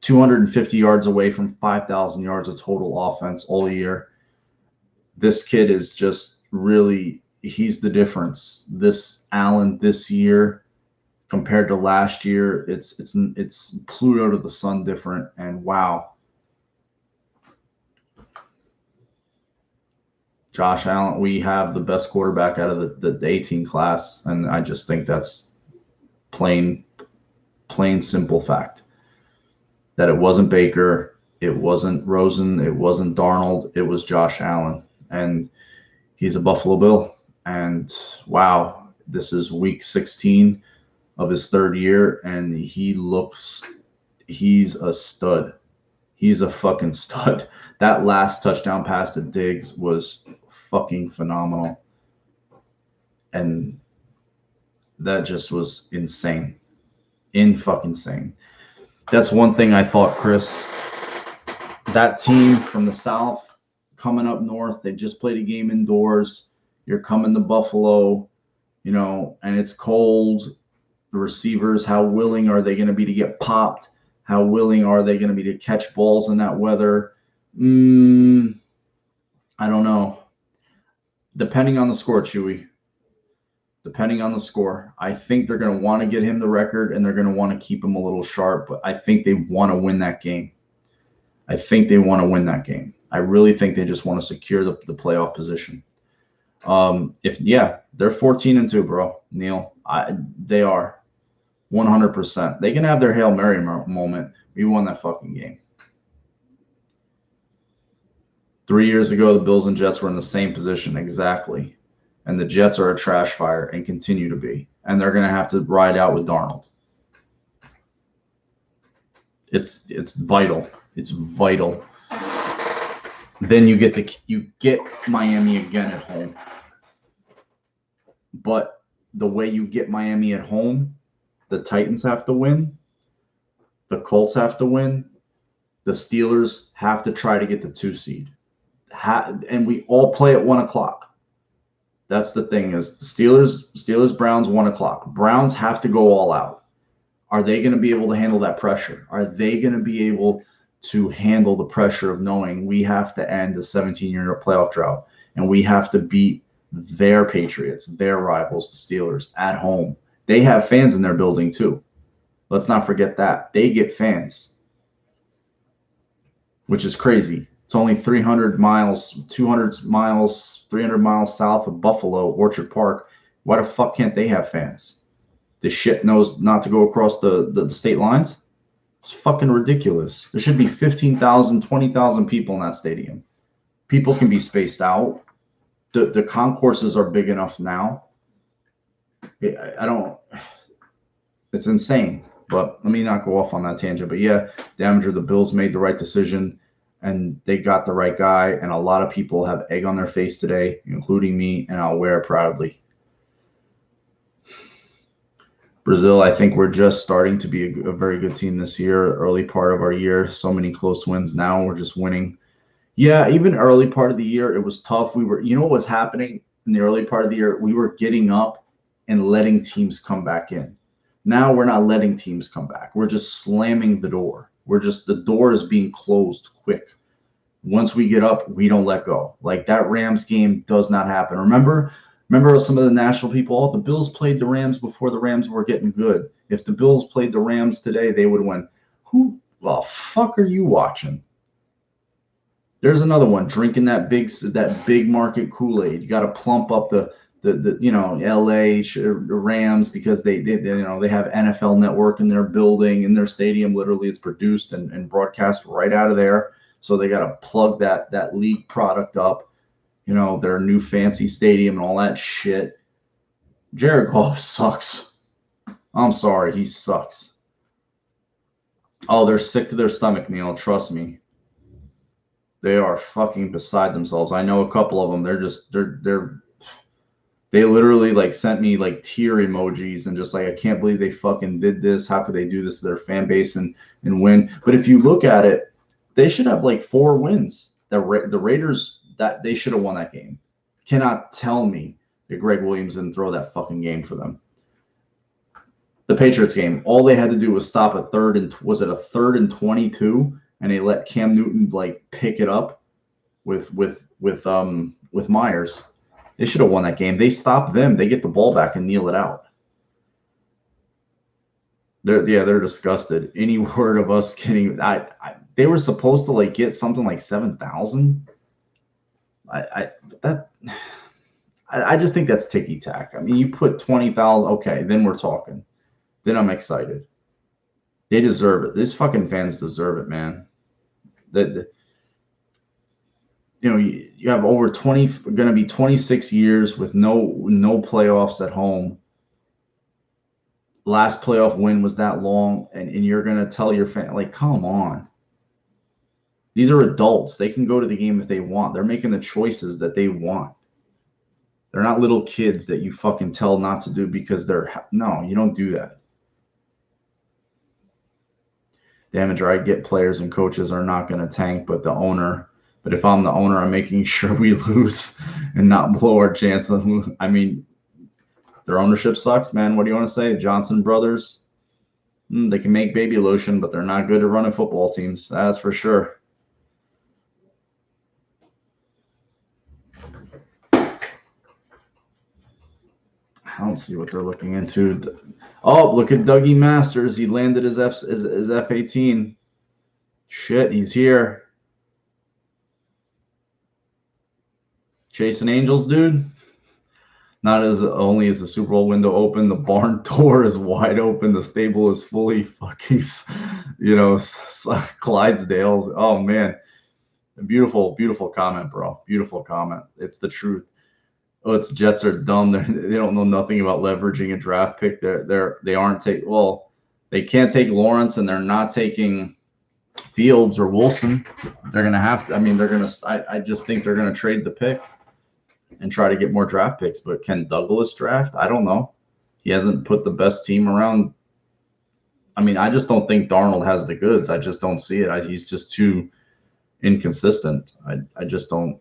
250 yards away from 5,000 yards of total offense all year. This kid is just really, he's the difference. This Allen this year compared to last year, it's Pluto to the sun different. And wow, Josh Allen, we have the best quarterback out of the 18 class, and I just think that's plain simple fact. That it wasn't Baker, it wasn't Rosen, it wasn't Darnold, it was Josh Allen. And he's a Buffalo Bill. And wow, this is week 16 of his third year, and he's a stud. He's a fucking stud. That last touchdown pass to Diggs was fucking phenomenal. And that just was insane. Insane. That's one thing I thought, Chris. That team from the South coming up north, they just played a game indoors. You're coming to Buffalo, you know, and it's cold. The receivers, how willing are they going to be to get popped? How willing are they going to be to catch balls in that weather? I don't know. Depending on the score, Chewy. Depending on the score, I think they're going to want to get him the record, and they're going to want to keep him a little sharp. But I think they want to win that game. I really think they just want to secure the playoff position. They're 14-2, bro. Neil, they are 100%. They can have their Hail Mary moment. We won that fucking game. 3 years ago, the Bills and Jets were in the same position exactly. And the Jets are a trash fire and continue to be. And they're going to have to ride out with Darnold. It's vital. It's vital. Then you get Miami again at home. But the way you get Miami at home, the Titans have to win, the Colts have to win, the Steelers have to try to get the 2 seed. And we all play at 1 o'clock. That's the thing is the Steelers, Browns, 1 o'clock. Browns have to go all out. Are they going to be able to handle that pressure? Are they going to be able to handle the pressure of knowing we have to end the 17-year playoff drought and we have to beat their Patriots, their rivals, the Steelers, at home? They have fans in their building too. Let's not forget that. They get fans, which is crazy. It's only 300 miles, 200 miles, 300 miles south of Buffalo, Orchard Park. Why the fuck can't they have fans? This shit knows not to go across the state lines? It's fucking ridiculous. There should be 15,000, 20,000 people in that stadium. People can be spaced out. The concourses are big enough now. I don't. It's insane. But let me not go off on that tangent. But yeah, Damager, the Bills made the right decision. And they got the right guy, and a lot of people have egg on their face today, including me, and I'll wear it proudly. Brazil, I think we're just starting to be a very good team this year, early part of our year. So many close wins. Now we're just winning. Yeah, even early part of the year, it was tough. You know what was happening in the early part of the year? We were getting up and letting teams come back in. Now we're not letting teams come back. We're just slamming the door. The door is being closed quick. Once we get up, we don't let go. Like that Rams game does not happen. Remember some of the national people, the Bills played the Rams before the Rams were getting good. If the Bills played the Rams today, they would win. Who the fuck are you watching? There's another one, drinking that big market Kool-Aid. You got to plump up the LA Rams because they have NFL Network in their building, in their stadium. Literally, it's produced and broadcast right out of there. So they got to plug that league product up, their new fancy stadium and all that shit. Jared Goff sucks. I'm sorry, he sucks. Oh, they're sick to their stomach, Neil. Trust me. They are fucking beside themselves. I know a couple of them. They literally sent me tear emojis and just I can't believe they fucking did this. How could they do this to their fan base and win? But if you look at it, they should have 4 wins. The Raiders, that they should have won that game. Cannot tell me that Greg Williams didn't throw that fucking game for them. The Patriots game, all they had to do was stop a 3rd and 22, and they let Cam Newton pick it up with Myers. They should have won that game. They stopped them. They get the ball back and kneel it out. They're disgusted. Any word of us getting they were supposed to get something like 7,000. I just think that's ticky tack. I mean, you put 20,000. Okay, then we're talking. Then I'm excited. They deserve it. These fucking fans deserve it, man. You have over 20, going to be 26 years with no playoffs at home. Last playoff win was that long, and you're going to tell your fan, come on. These are adults. They can go to the game if they want. They're making the choices that they want. They're not little kids that you fucking tell not to do because no, you don't do that. Damager, I get players and coaches are not going to tank, but if I'm the owner, I'm making sure we lose and not blow our chance. I mean, their ownership sucks, man. What do you want to say? Johnson brothers, they can make baby lotion, but they're not good at running football teams. That's for sure. I don't see what they're looking into. Oh, look at Dougie Masters. He landed his F-18. Shit, he's here. Chasing Angels, dude. Not only is the Super Bowl window open, the barn door is wide open. The stable is fully fucking, Clydesdales. Oh, man. Beautiful, beautiful comment, bro. Beautiful comment. It's the truth. Oh, it's Jets are dumb. They don't know nothing about leveraging a draft pick. They can't take Lawrence, and they're not taking Fields or Wilson, they're going to have to. I mean, they're going to. I just think they're going to trade the pick and try to get more draft picks. But can Douglas draft? I don't know. He hasn't put the best team around. I mean, I just don't think Darnold has the goods. I just don't see it. He's just too inconsistent. I just don't.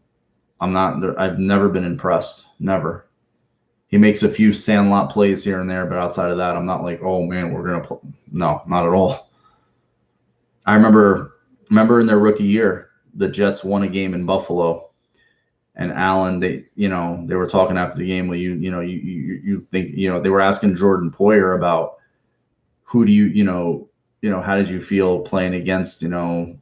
I'm not. I've never been impressed. Never. He makes a few sandlot plays here and there, but outside of that, I'm not like, oh man, we're gonna play. No, not at all. I remember in their rookie year, the Jets won a game in Buffalo, and Allen, they were talking after the game. Well, you think they were asking Jordan Poyer about who do how did you feel playing against a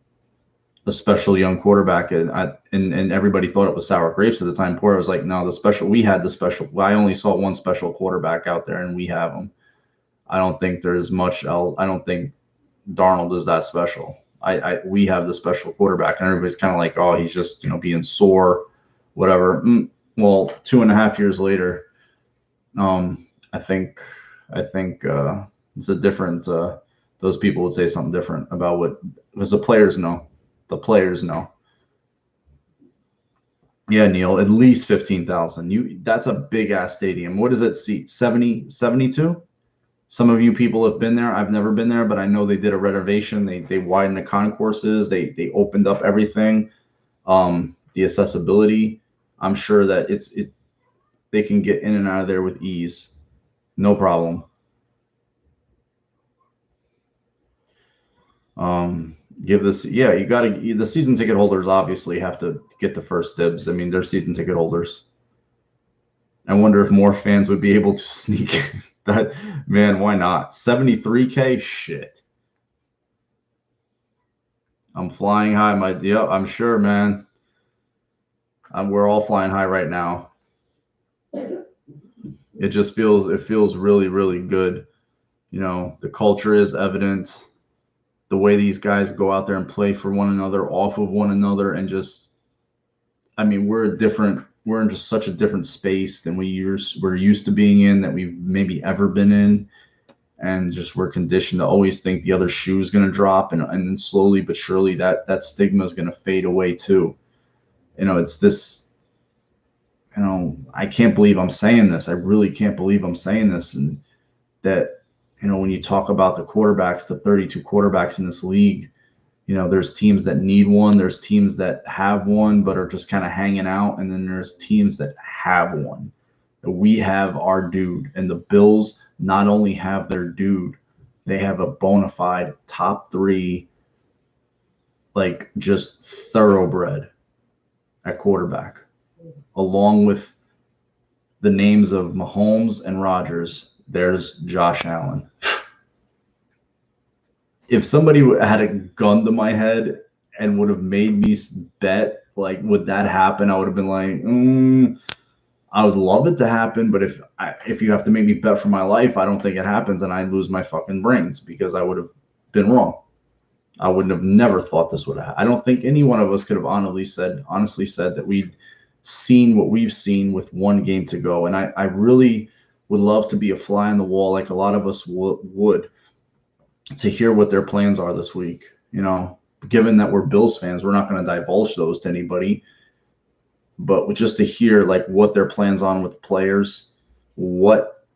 special young quarterback, and everybody thought it was sour grapes at the time. Poyer was like, no, we had the special. I only saw one special quarterback out there, and we have him. I don't think there's much else. I don't think Darnold is that special. We have the special quarterback, and everybody's kind of like, oh, he's just being sore, whatever. Well, 2.5 years later, I think it's a different. Those people would say something different about what, because the players know. The players know. Yeah, Neil, at least 15,000. That's a big ass stadium. What does it seat? 70, 72? Some of you people have been there. I've never been there, but I know they did a renovation. They widened the concourses. They opened up everything. The accessibility. I'm sure that they can get in and out of there with ease. No problem. Give this, yeah, you got to, the season ticket holders obviously have to get the first dibs. I mean, they're season ticket holders. I wonder if more fans would be able to sneak that. Man, why not? 73K? Shit. I'm flying high. I'm sure, man. We're all flying high right now. It feels really, really good. The culture is evident. The way these guys go out there and play for one another, off of one another, and just, I mean, we're in just such a different space than we're used to being in, that we've maybe ever been in. And just we're conditioned to always think the other shoe is going to drop, and then slowly but surely that stigma is going to fade away too. It's this, I can't believe I'm saying this. I really can't believe I'm saying this. And that, when you talk about the quarterbacks, the 32 quarterbacks in this league, there's teams that need one. There's teams that have one, but are just kind of hanging out. And then there's teams that have one. We have our dude. And the Bills not only have their dude, they have a bona fide top 3, like just thoroughbred at quarterback, along with the names of Mahomes and Rodgers. There's Josh Allen. If somebody had a gun to my head and would have made me bet, like, would that happen? I would have been like, I would love it to happen, but if you have to make me bet for my life, I don't think it happens, and I'd lose my fucking brains, because I would have been wrong. I wouldn't have never thought this would have. I don't think any one of us could have honestly said that we'd seen what we've seen with one game to go. And I really would love to be a fly on the wall, like a lot of us would, to hear what their plans are this week. Given that we're Bills fans, we're not going to divulge those to anybody, but just to hear like what their plans on with the players, what,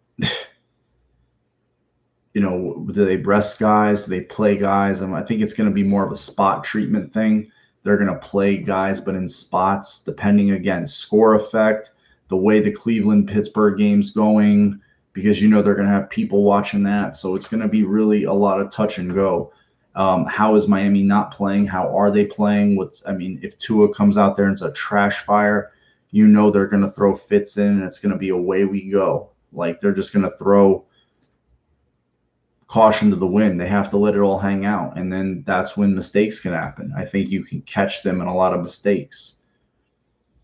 do they rest guys? Do they play guys? I think it's going to be more of a spot treatment thing. They're going to play guys, but in spots, depending, again, score effect, the way the Cleveland-Pittsburgh game's going, because they're going to have people watching that. So it's going to be really a lot of touch and go. How is Miami not playing? How are they playing? If Tua comes out there and it's a trash fire, they're going to throw fits in, and it's going to be away we go. Like, they're just going to throw caution to the wind. They have to let it all hang out, and then that's when mistakes can happen. I think you can catch them in a lot of mistakes.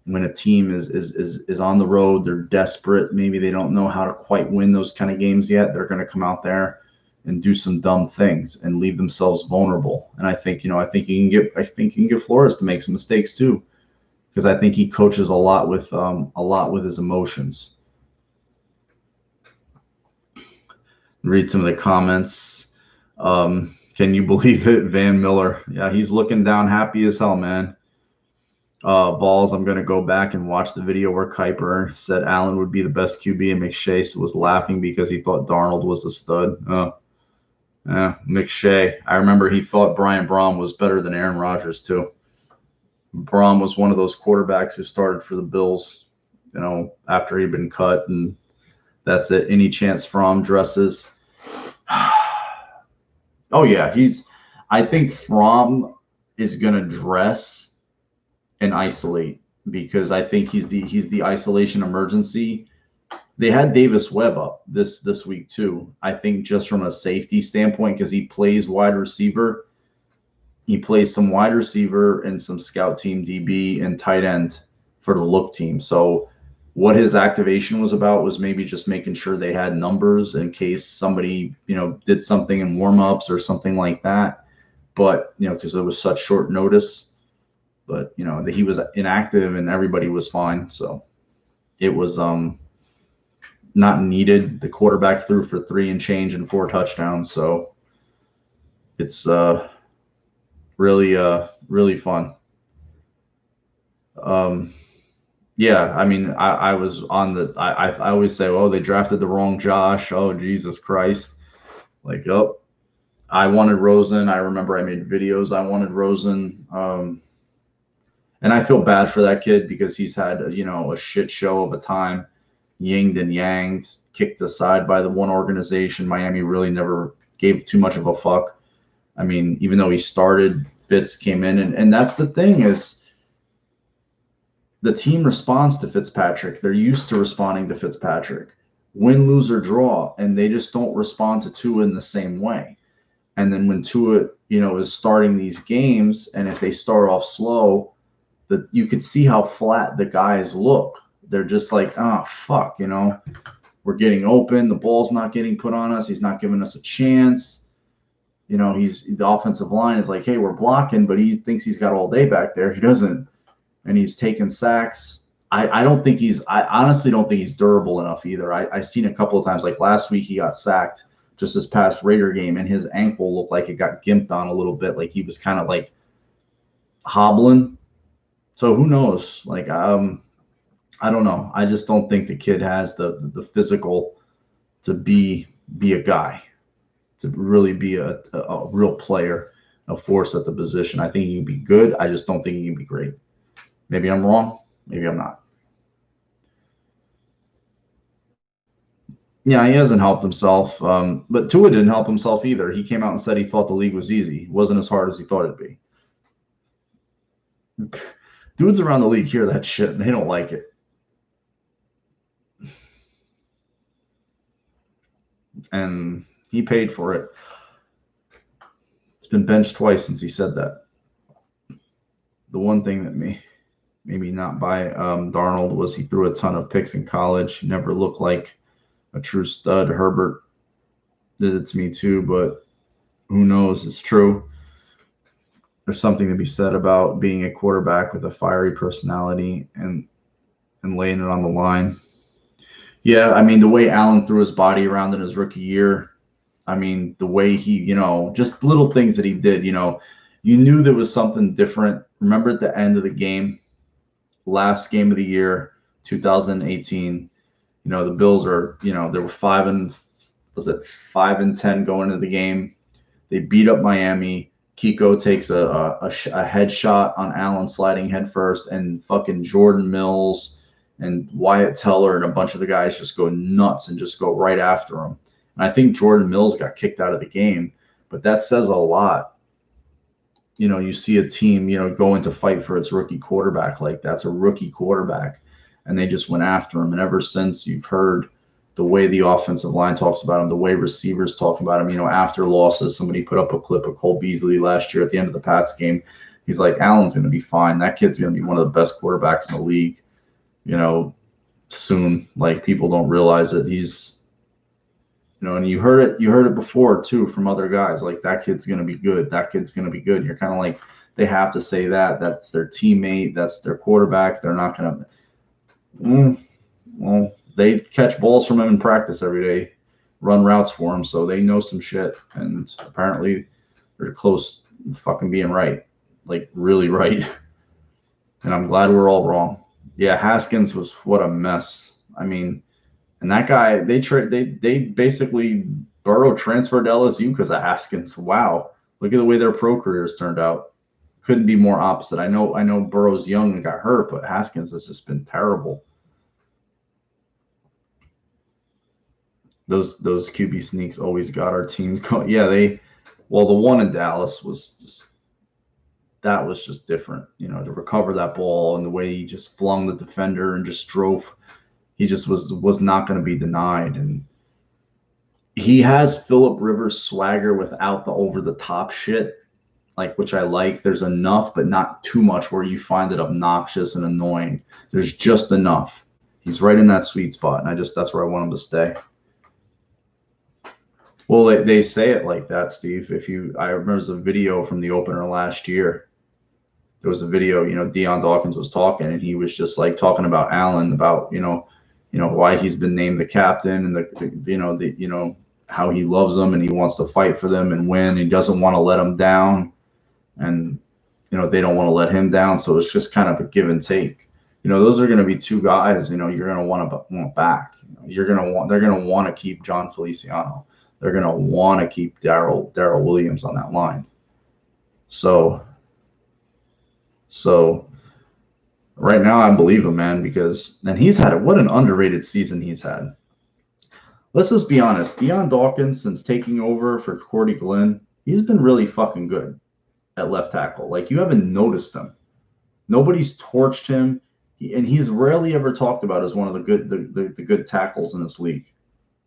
When a team is on the road, they're desperate, maybe they don't know how to quite win those kind of games yet, they're going to come out there and do some dumb things and leave themselves vulnerable. And I think you can get Flores to make some mistakes too, because I think he coaches a lot with his emotions. Read some of the comments. Can Can you believe it? Van Miller. Yeah, he's looking down happy as hell, man. Balls, I'm going to go back and watch the video where Kuiper said Allen would be the best QB, and McShay was laughing because he thought Darnold was a stud. McShay. I remember he thought Brian Braum was better than Aaron Rodgers, too. Braum was one of those quarterbacks who started for the Bills, after he'd been cut, and that's it. Any chance Fromm dresses? Oh, yeah. I think Fromm is going to dress and isolate because I think he's the isolation emergency. They had Davis Webb up this week too. I think just from a safety standpoint, because he plays wide receiver. He plays some wide receiver and some scout team DB and tight end for the look team. So what his activation was about was maybe just making sure they had numbers in case somebody, did something in warm-ups or something like that. But, because it was such short notice. But, that he was inactive and everybody was fine. So it was not needed. The quarterback threw for 3 and change and 4 touchdowns. So it's really fun. Yeah, I mean, I was on the – I always say, oh, they drafted the wrong Josh. Oh, Jesus Christ. Like, oh, I wanted Rosen. I remember I made videos. I wanted Rosen. And I feel bad for that kid because he's had, a shit show of a time, yinged and yanged, kicked aside by the one organization. Miami really never gave too much of a fuck. I mean, even though he started, Fitz came in. And that's the thing is the team responds to Fitzpatrick. They're used to responding to Fitzpatrick. Win, lose, or draw. And they just don't respond to Tua in the same way. And then when Tua, is starting these games, and if they start off slow, you could see how flat the guys look. They're just like, oh, fuck, we're getting open. The ball's not getting put on us. He's not giving us a chance. The offensive line is like, hey, we're blocking, but he thinks he's got all day back there. He doesn't. And he's taking sacks. I honestly don't think he's durable enough either. I've seen a couple of times, like last week he got sacked just this past Raider game, and his ankle looked like it got gimped on a little bit. Like he was kind of like hobbling. So who knows? Like, I don't know. I just don't think the kid has the physical to be a guy, to really be a real player, a force at the position. I think he can be good. I just don't think he can be great. Maybe I'm wrong. Maybe I'm not. Yeah, he hasn't helped himself. But Tua didn't help himself either. He came out and said he thought the league was easy. It wasn't as hard as he thought it'd be. Dudes around the league hear that shit and they don't like it. And he paid for it. It's been benched twice since he said that. The one thing that maybe not by Darnold was he threw a ton of picks in college. He never looked like a true stud. Herbert did it to me too, but who knows? It's true. There's something to be said about being a quarterback with a fiery personality and laying it on the line. Yeah, I mean, the way Allen threw his body around in his rookie year, I mean, the way he, just little things that he did, you knew there was something different. Remember at the end of the game, last game of the year, 2018, the Bills are, they were 5-10 going into the game. They beat up Miami. Kiko takes a headshot on Allen sliding head first, and fucking Jordan Mills and Wyatt Teller and a bunch of the guys just go nuts and just go right after him. And I think Jordan Mills got kicked out of the game, but that says a lot. You see a team, going to fight for its rookie quarterback. Like, that's a rookie quarterback, and they just went after him. And ever since, you've heard the way the offensive line talks about him, the way receivers talk about him, after losses. Somebody put up a clip of Cole Beasley last year at the end of the Pats game. He's like, Allen's going to be fine. That kid's going to be one of the best quarterbacks in the league, soon. Like, people don't realize it. He's, and you heard it before too from other guys. Like, that kid's going to be good. That kid's going to be good. And you're kind of like, they have to say that. That's their teammate. That's their quarterback. They're not going to. Well, they catch balls from him in practice every day, run routes for him, so they know some shit. And apparently or close to fucking being right, like really right. And I'm glad we're all wrong. Yeah, Haskins was what a mess. I mean, and that guy, they basically Burrow transferred to LSU because of Haskins. Wow, look at the way their pro careers turned out. Couldn't be more opposite. I know Burrow's young and got hurt, but Haskins has just been terrible. Those QB sneaks always got our teams going. Yeah, the one in Dallas was just different. You know, to recover that ball and the way he just flung the defender and just drove. He just was not going to be denied. And he has Phillip Rivers swagger without the over the top shit, like, which I like. There's enough, but not too much where you find it obnoxious and annoying. There's just enough. He's right in that sweet spot, and that's where I want him to stay. Well, they say it like that, Steve. I remember there's a video from the opener last year. There was a video, Deion Dawkins was talking, and he was just like talking about Allen, about why he's been named the captain, and how he loves them and he wants to fight for them and win. He doesn't want to let them down, and they don't want to let him down. So it's just kind of a give and take. Those are going to be two guys. You're going to want back. They're going to want to keep John Feliciano. They're going to want to keep Darrell Williams on that line. So right now I believe him, man, because what an underrated season he's had. Let's just be honest. Deion Dawkins, since taking over for Cordy Glenn, he's been really fucking good at left tackle. Like, you haven't noticed him. Nobody's torched him, and he's rarely ever talked about as one of the good tackles in this league.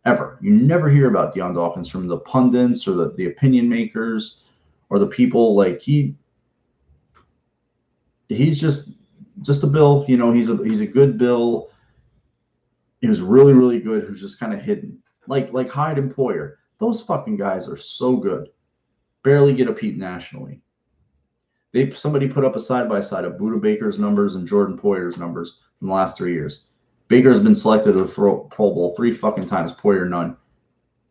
Ever. You never hear about Deion Dawkins from the pundits or the opinion makers or the people. Like, he's just a Bill. He's a good Bill. He was really, really good, who's just kind of hidden. Like Hyde and Poyer. Those fucking guys are so good. Barely get a peep nationally. Somebody put up a side-by-side of Budda Baker's numbers and Jordan Poyer's numbers from the last 3 years. Baker's been selected to the Pro Bowl 3 fucking times. Poyer, none.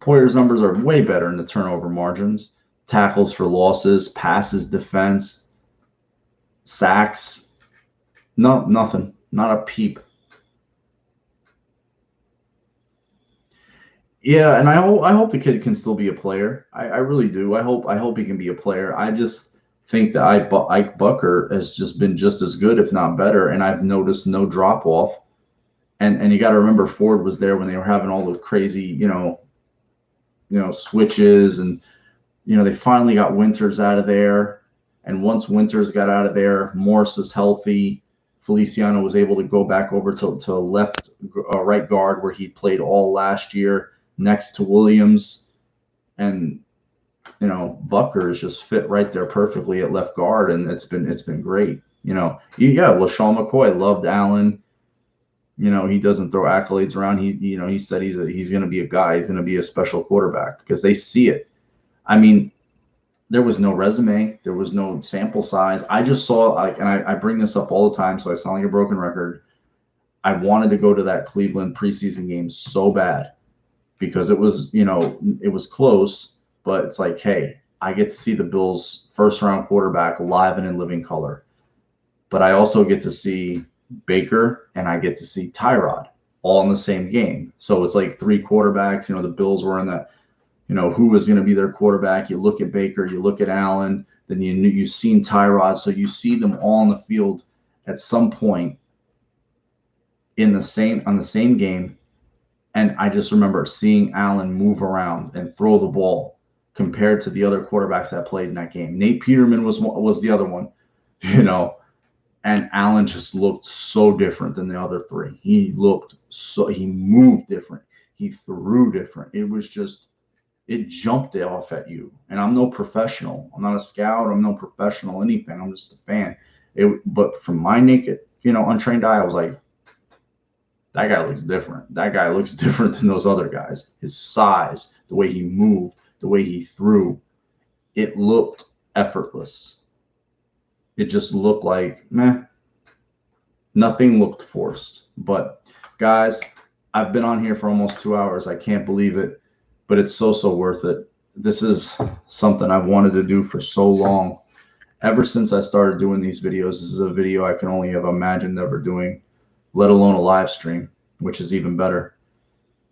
Poyer's numbers are way better in the turnover margins, tackles for losses, passes, defense, sacks. No, nothing. Not a peep. Yeah, and I hope the kid can still be a player. I really do. I hope he can be a player. I just think that Ike Bucker has just been just as good, if not better, and I've noticed no drop off. And you got to remember, Ford was there when they were having all the crazy, switches, and they finally got Winters out of there. And once Winters got out of there, Morse was healthy. Feliciano was able to go back over to left right guard, where he played all last year next to Williams, and Bucker is just fit right there perfectly at left guard, and it's been great. LaShawn McCoy loved Allen. He doesn't throw accolades around. He said he's going to be a guy. He's going to be a special quarterback, because they see it. I mean, there was no resume. There was no sample size. I just saw, and I bring this up all the time, so I sound like a broken record. I wanted to go to that Cleveland preseason game so bad, because it was close, but it's like, hey, I get to see the Bills' first-round quarterback live and in living color. But I also get to see Baker, and I get to see Tyrod all in the same game. So it's like 3 quarterbacks. The Bills were in that, who was going to be their quarterback. You look at Baker, you look at Allen, then you've seen Tyrod. So you see them all on the field at some point on the same game. And I just remember seeing Allen move around and throw the ball compared to the other quarterbacks that played in that game. Nate Peterman was the other one, and Allen just looked so different than the other 3. He moved different. He threw different. It jumped off at you. And I'm no professional. I'm not a scout. I'm no professional anything. I'm just a fan. But from my naked, untrained eye, I was like, that guy looks different. That guy looks different than those other guys. His size, the way he moved, the way he threw, it looked effortless. It just looked like, meh. Nothing looked forced. But, guys, I've been on here for almost 2 hours. I can't believe it, but it's so worth it. this is something I've wanted to do for so long. Ever since I started doing these videos, this is a video I can only have imagined ever doing, let alone a live stream, which is even better,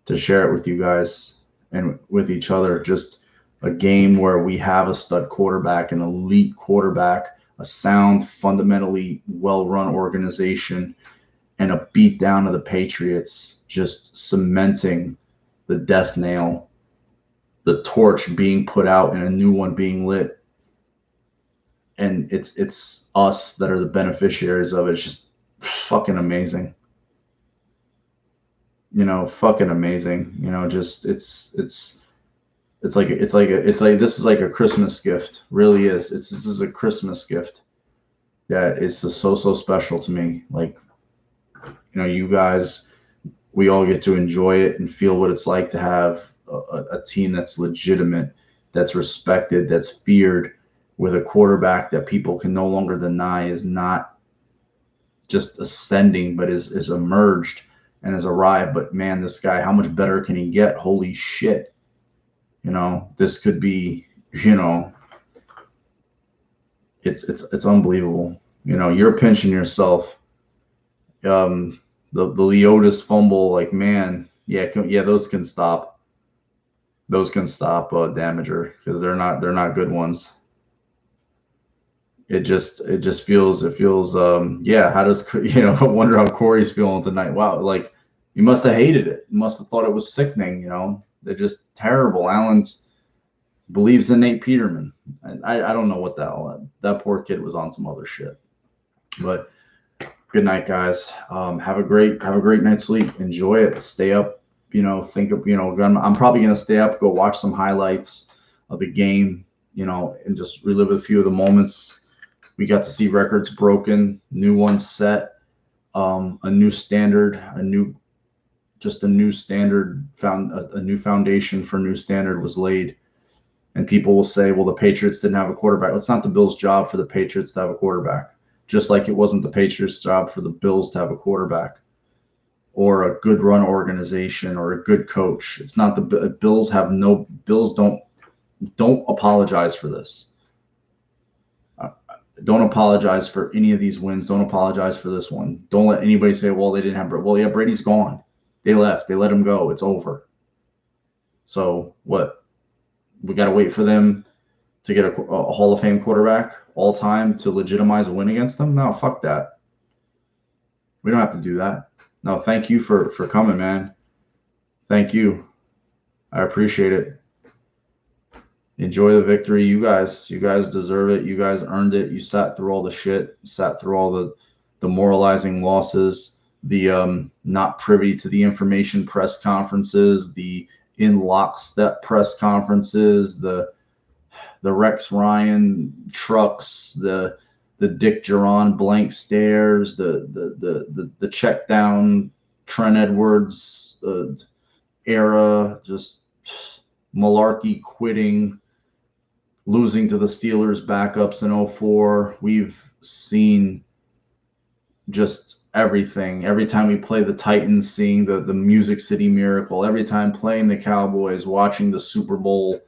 to share it with you guys and with each other. Just a game where we have a stud quarterback, an elite quarterback, a sound, fundamentally well-run organization, and a beat down of the Patriots, just cementing the death nail, the torch being put out and a new one being lit. And it's us that are the beneficiaries of it. It's just fucking amazing. Fucking amazing. Just it's like this is like a Christmas gift. Really is. This is a Christmas gift that is just so special to me. Like, you guys, we all get to enjoy it and feel what it's like to have a team that's legitimate, that's respected, that's feared, with a quarterback that people can no longer deny is not just ascending, but is emerged and has arrived. But man, this guy, how much better can he get? Holy shit. This could be, it's unbelievable. You're pinching yourself. The Leotis fumble, like, man, yeah, those can stop. Those can stop Damager, because they're not good ones. It just feels yeah. How does I wonder how Corey's feeling tonight? Wow, like, you must have hated it. You must have thought it was sickening. They're just terrible. Allen believes in Nate Peterman. I don't know what the hell that poor kid was on, some other shit. But good night, guys. Have a great night's sleep. Enjoy it. Stay up. Think of I'm probably gonna stay up, go watch some highlights of the game. And just relive a few of the moments. We got to see records broken, new ones set, a new standard, a new standard, a new foundation for a new standard was laid. And people will say, well, the Patriots didn't have a quarterback. Well, it's not the Bills' job for the Patriots to have a quarterback, just like it wasn't the Patriots' job for the Bills to have a quarterback or a good run organization or a good coach. It's not the Bills don't apologize for this. Don't apologize for any of these wins. Don't apologize for this one. Don't let anybody say, well, they didn't have Brady. Well, yeah, Brady's gone. They left. They let him go. It's over. So what? We got to wait for them to get a Hall of Fame quarterback all time to legitimize a win against them? No, fuck that. We don't have to do that. No, thank you for coming, man. Thank you. I appreciate it. Enjoy the victory. You guys deserve it. You guys earned it. You sat through all the shit, sat through all the demoralizing losses, the not privy to the information press conferences, the in lockstep press conferences, the Rex Ryan trucks, the Dick Geron blank stares, the check down Trent Edwards era, just malarkey, quitting, losing to the Steelers backups in 04. We've seen just everything. Every time we play the Titans, seeing the Music City Miracle. Every time playing the Cowboys, watching the Super Bowl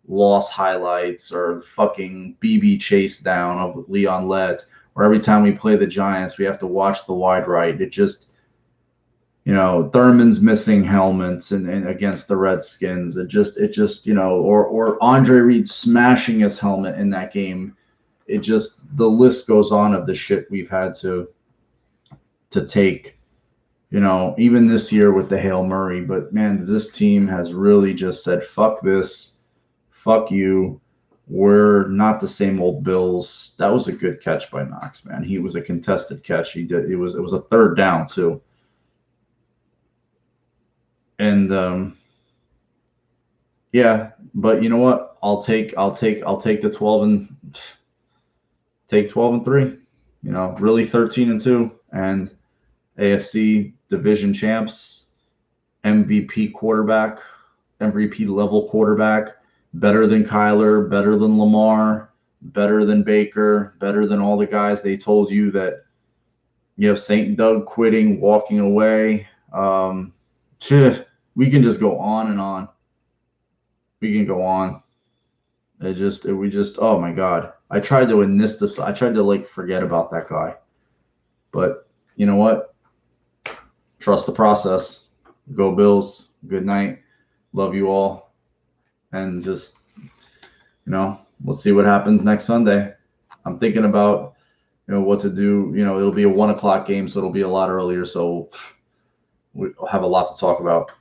loss highlights or fucking BB chase down of Leon Lett. Or every time we play the Giants, we have to watch the wide right. It just, Thurman's missing helmets and against the Redskins. It just, or Andre Reed smashing his helmet in that game. It just, the list goes on of the shit we've had to take, even this year with the Hail Murray. But man, this team has really just said, fuck this, fuck you. We're not the same old Bills. That was a good catch by Knox, man. He was a contested catch. It was a third down too. And yeah, but you know what? I'll take the 12 and 3. Really 13-2, and AFC division champs, MVP quarterback, MVP level quarterback, better than Kyler, better than Lamar, better than Baker, better than all the guys they told you that you have St. Doug quitting, walking away. We can just go on and on. We can go on. Oh my God. I tried to I tried to like forget about that guy. But you know what? Trust the process. Go Bills. Good night. Love you all. And just, let's see what happens next Sunday. I'm thinking about, what to do. It'll be a 1 o'clock game, so it'll be a lot earlier. So we'll have a lot to talk about.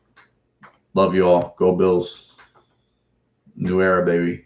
Love you all. Go Bills. New era, baby.